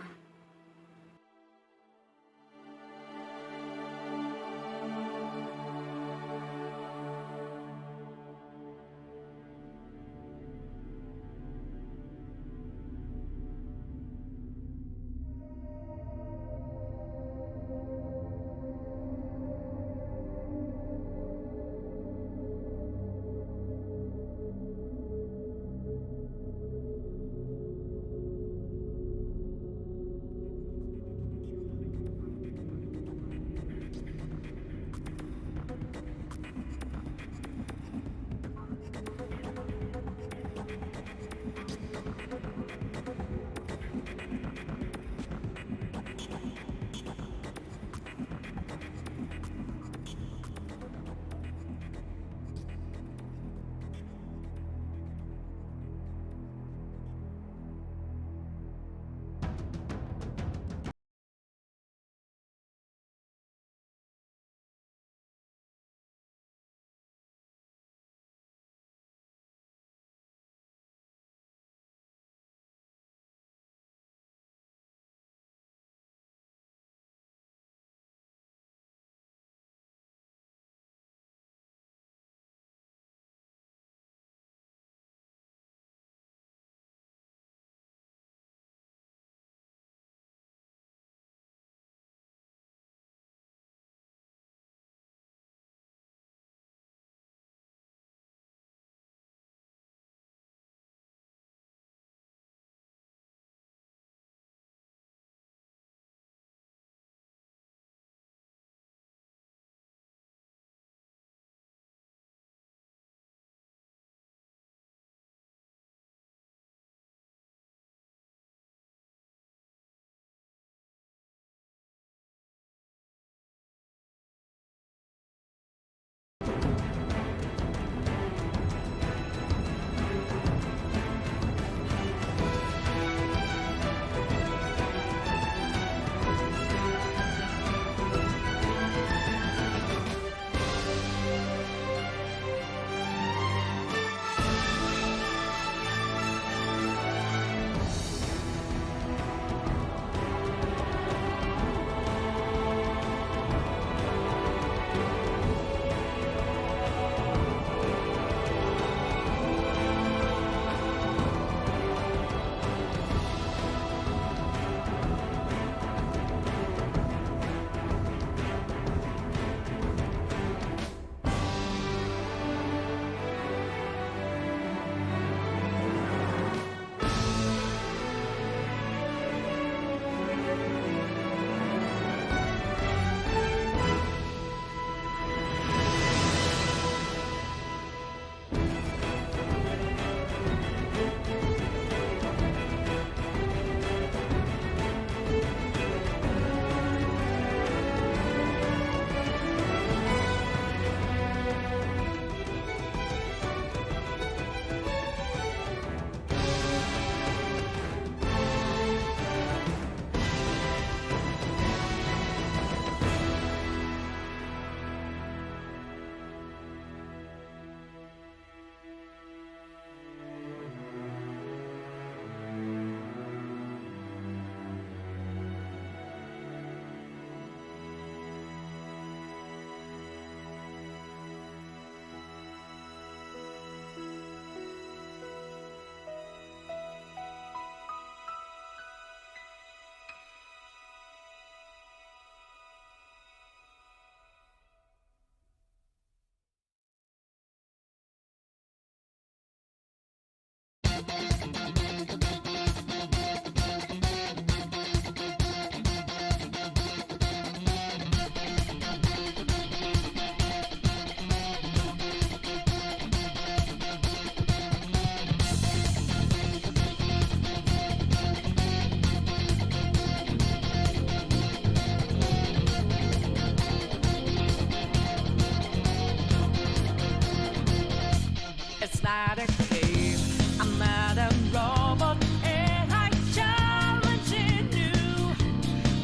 that escape. I'm not a robot and I challenge you.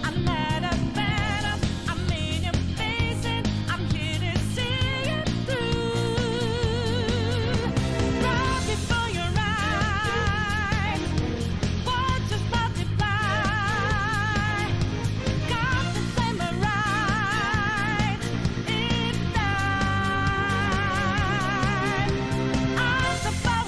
I'm not a phantom, I'm in your face and I'm here to see it through. Right before your eyes, what just multiply? Got the slimmer right in time. I'm the power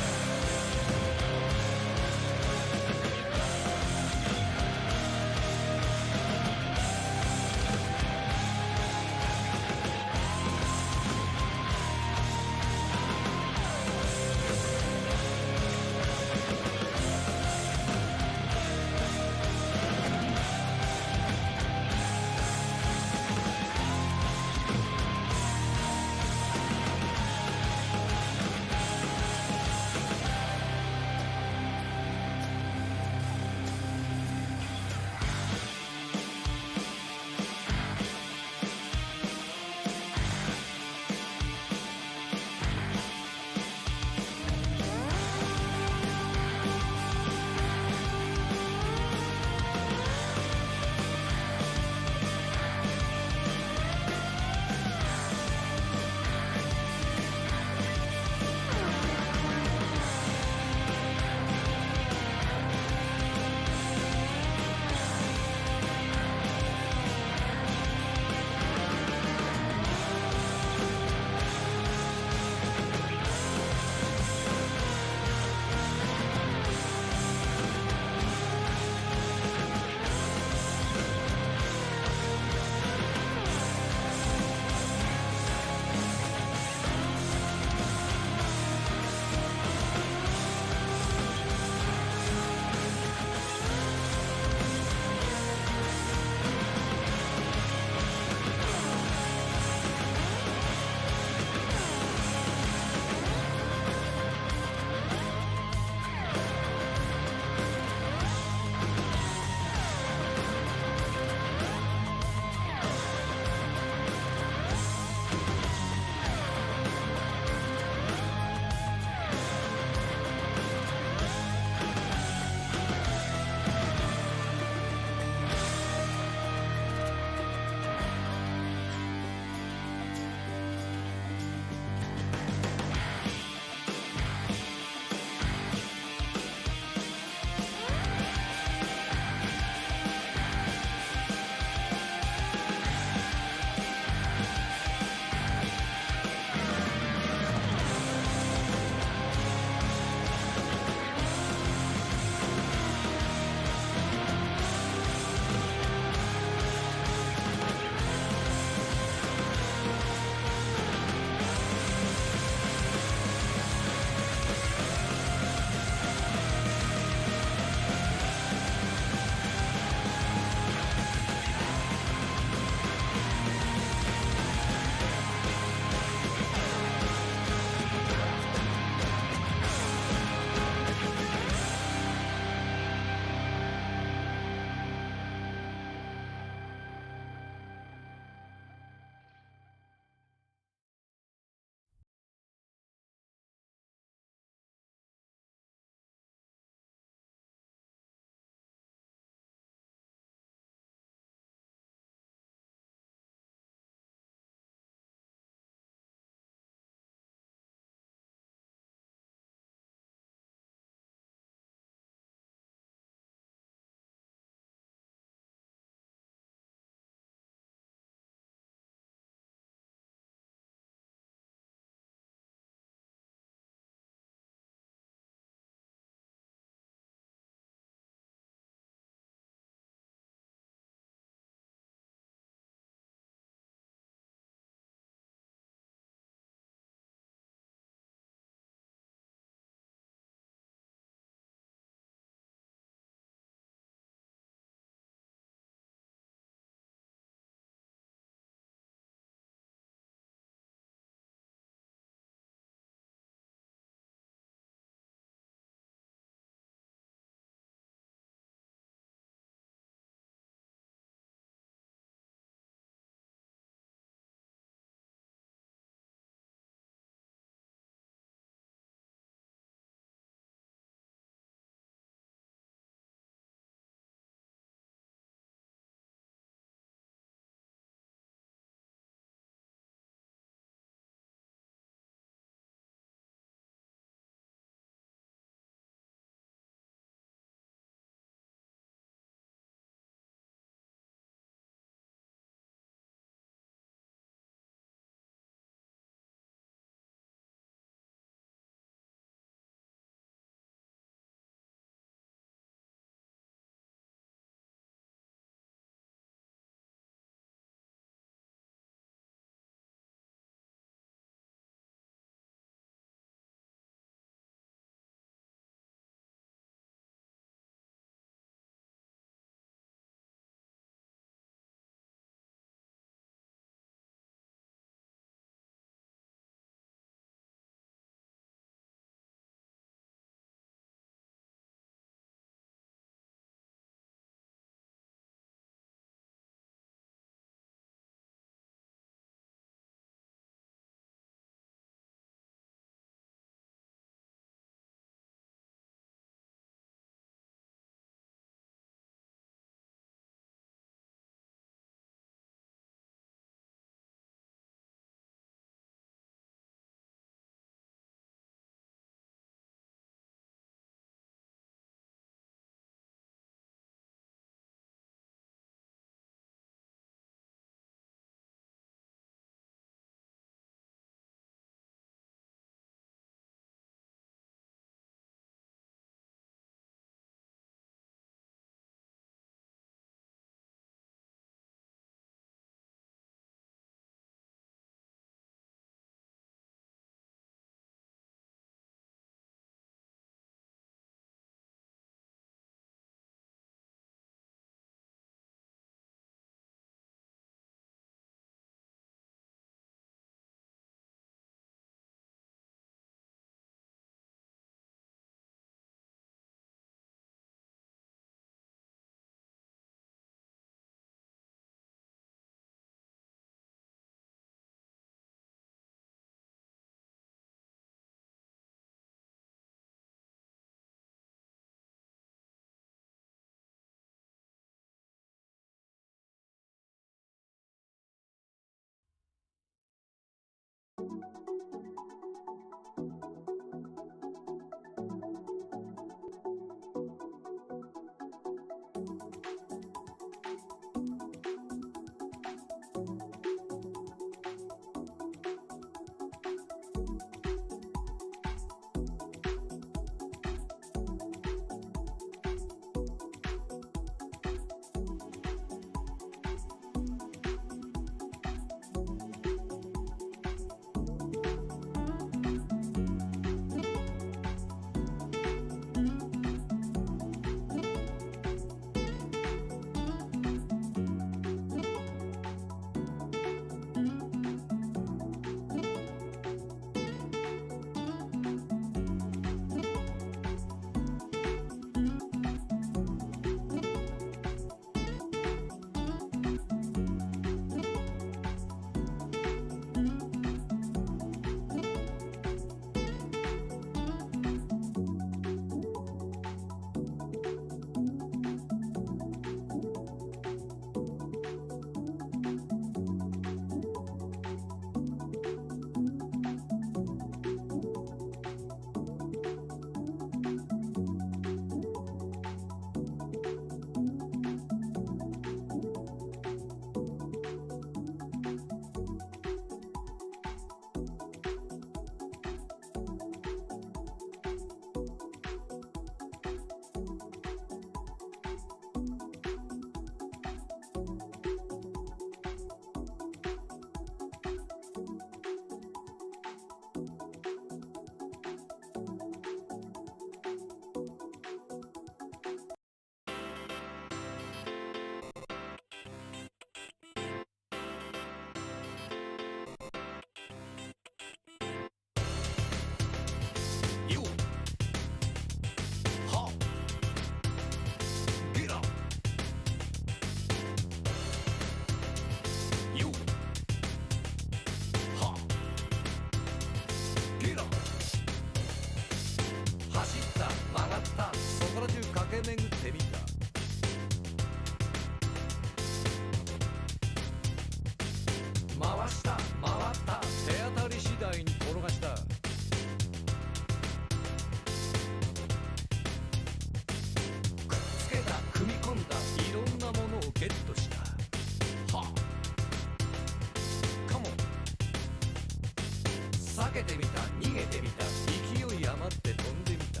けてみた逃げてみた勢い余って飛んでみた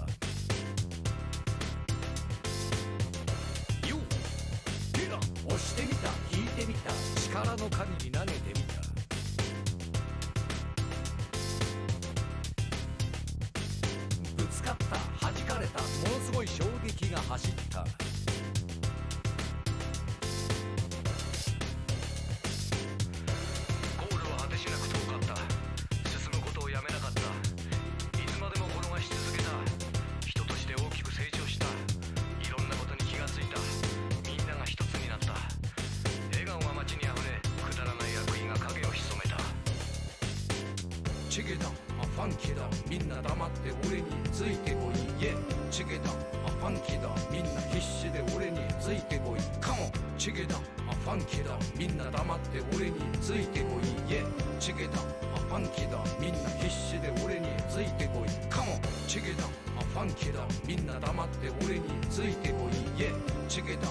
よヘラ押してみた引いてみた力の限り投げてみたぶつかった弾かれたものすごい衝撃が走ったゴールは果てしなく遠かった進むことをやめなかったいつまでも転がし続けた人として大きく成長したいろんなことに気がついたみんなが一つになった笑顔が街にあふれくだらない悪意が影を潜めたチゲだファンキーだみんな黙って俺についてこいイエチゲだファンキーだみんな必死で俺についてこいカモチゲだファンキーだみんな黙って俺についてこいイエチゲだファンキーだみんな必死で俺についてこいカモチゲだファンキーだみんな黙って俺についてこいイエチゲだ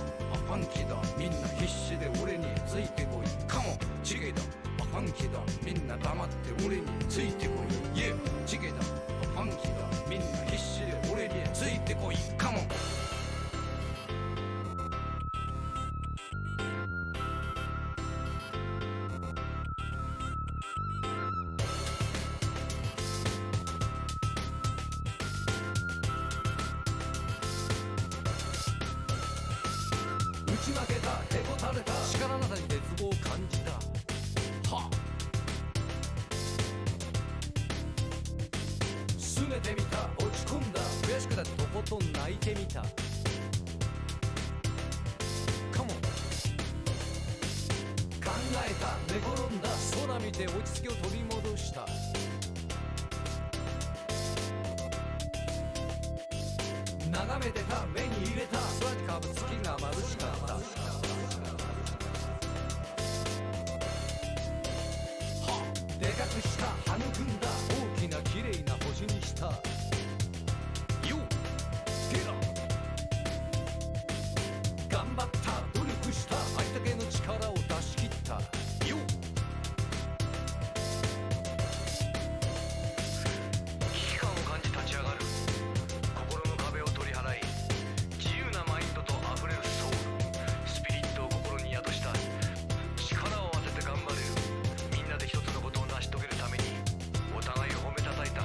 ファンキーだみんな必死で俺についてこいカモチゲだファンキーだみんな黙って俺についてこいイエチゲだファンキーだみんな必死で俺についてこいカモ打ち負けたへこたれた力なさに絶望を感じたは拗ねてみた落ち込んだ悔しくなってとことん泣いてみたカモン考えた寝転んだ空見て落ち着きを取り戻した眺めてた目に入れた空に浮かぶ月が眩しかったでかくした育んだ大きな綺麗な星にしたよゲラ頑張った努力したありったけの力を出し切ったよ危機感を感じ立ち上がる心の壁を取り払い自由なマインドと溢れるソウルスピリットを心に宿した力を当てて頑張れるみんなで一つのことを成し遂げるためにお互いを褒めたたいた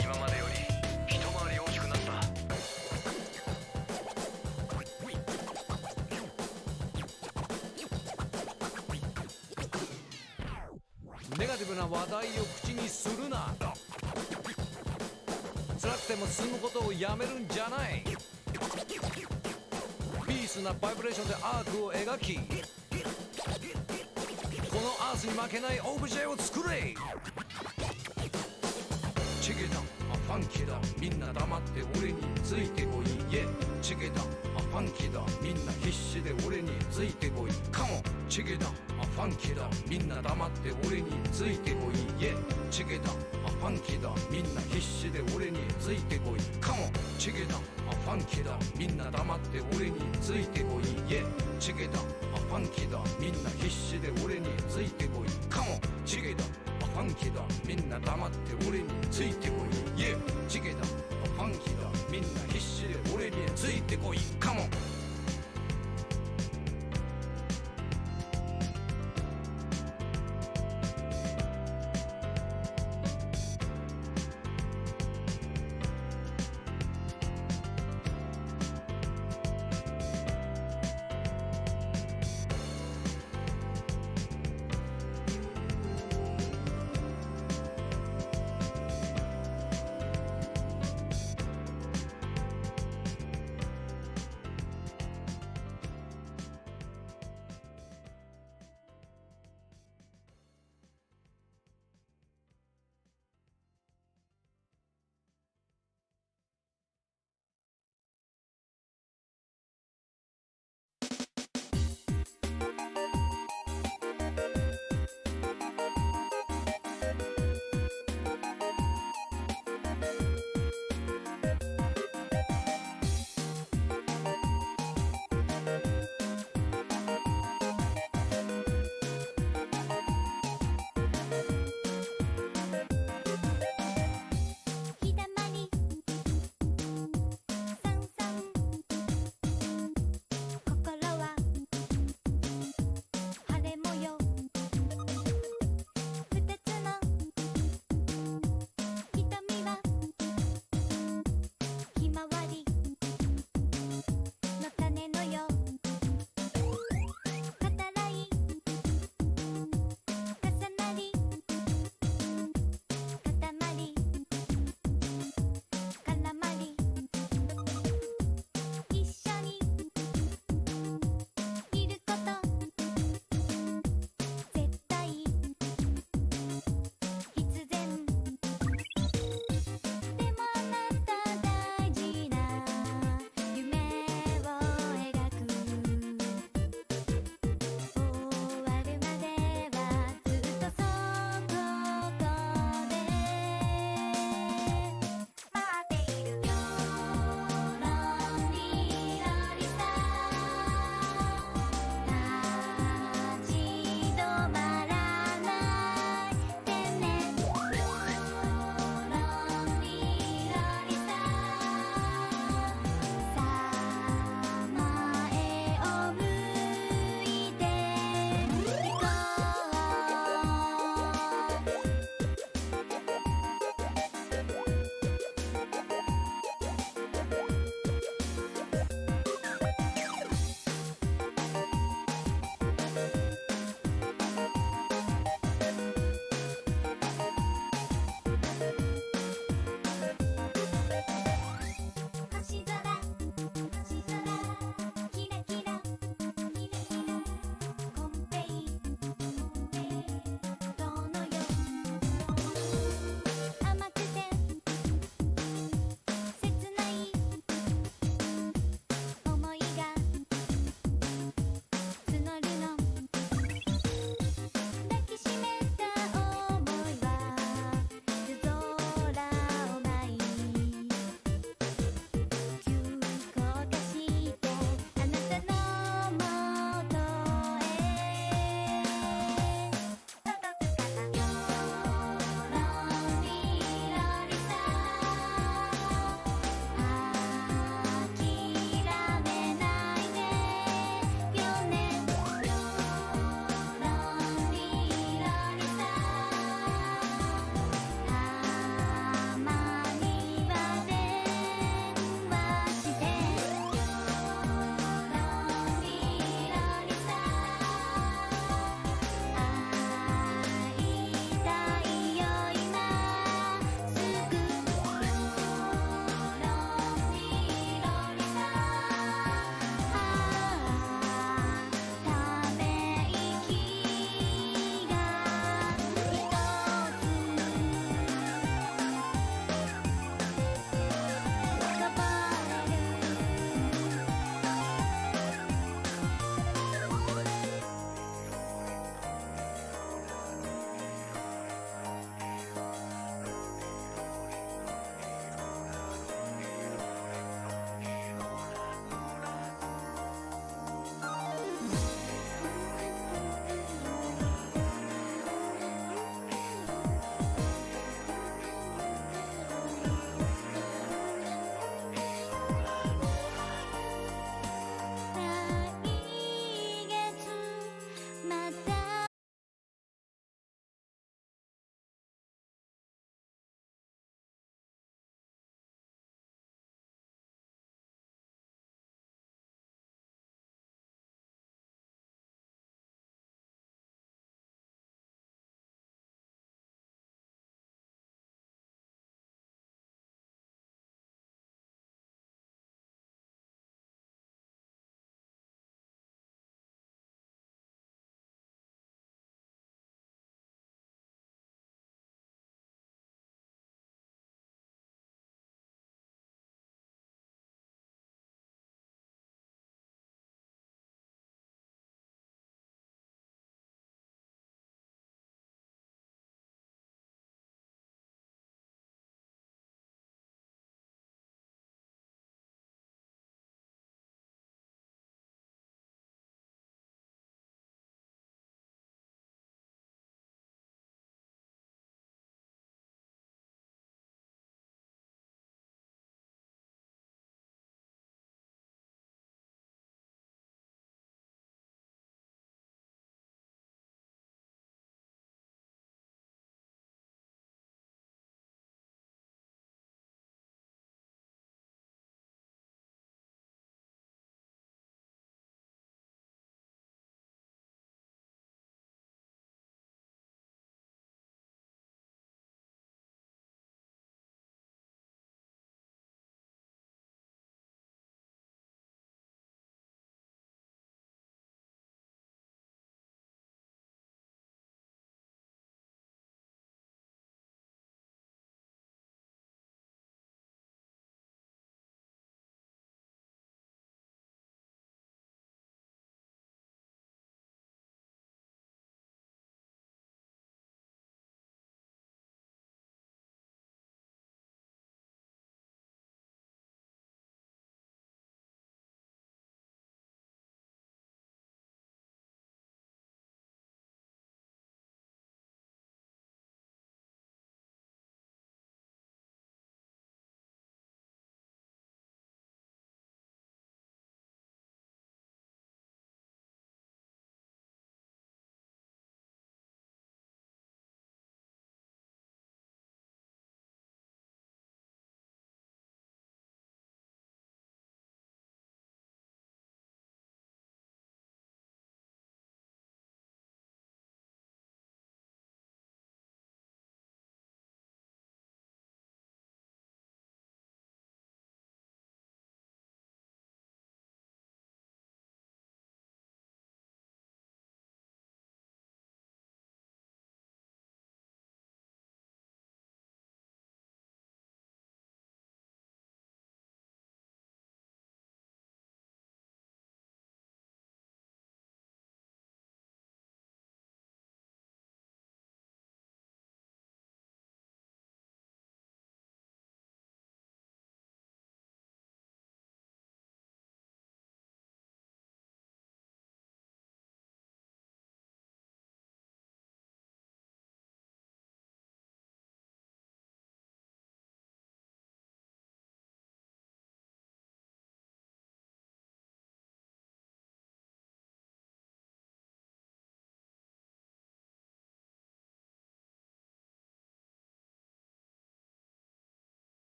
今までより一回り大きくなったネガティブな話題を口にするな辛くても進むことをやめるんじゃないピースなバイブレーションでアークを描きこのアースに負けないオブジェを作れチゲだファンキーだみんな黙って俺についてこいイエチゲだファンキーだみんな必死で俺についてこいカモチゲだファンキーだみんな黙って俺についてこいイエチゲだファンキーだみんな必死で俺についてこいカモチゲだファンキーだみんな黙って俺についてこいイエチゲだファンキーだみんな必死で俺についてこいカモチゲだファンキーだみんな黙って俺についてこいイエチゲだファンキーだみんな必死で俺についてこいカモ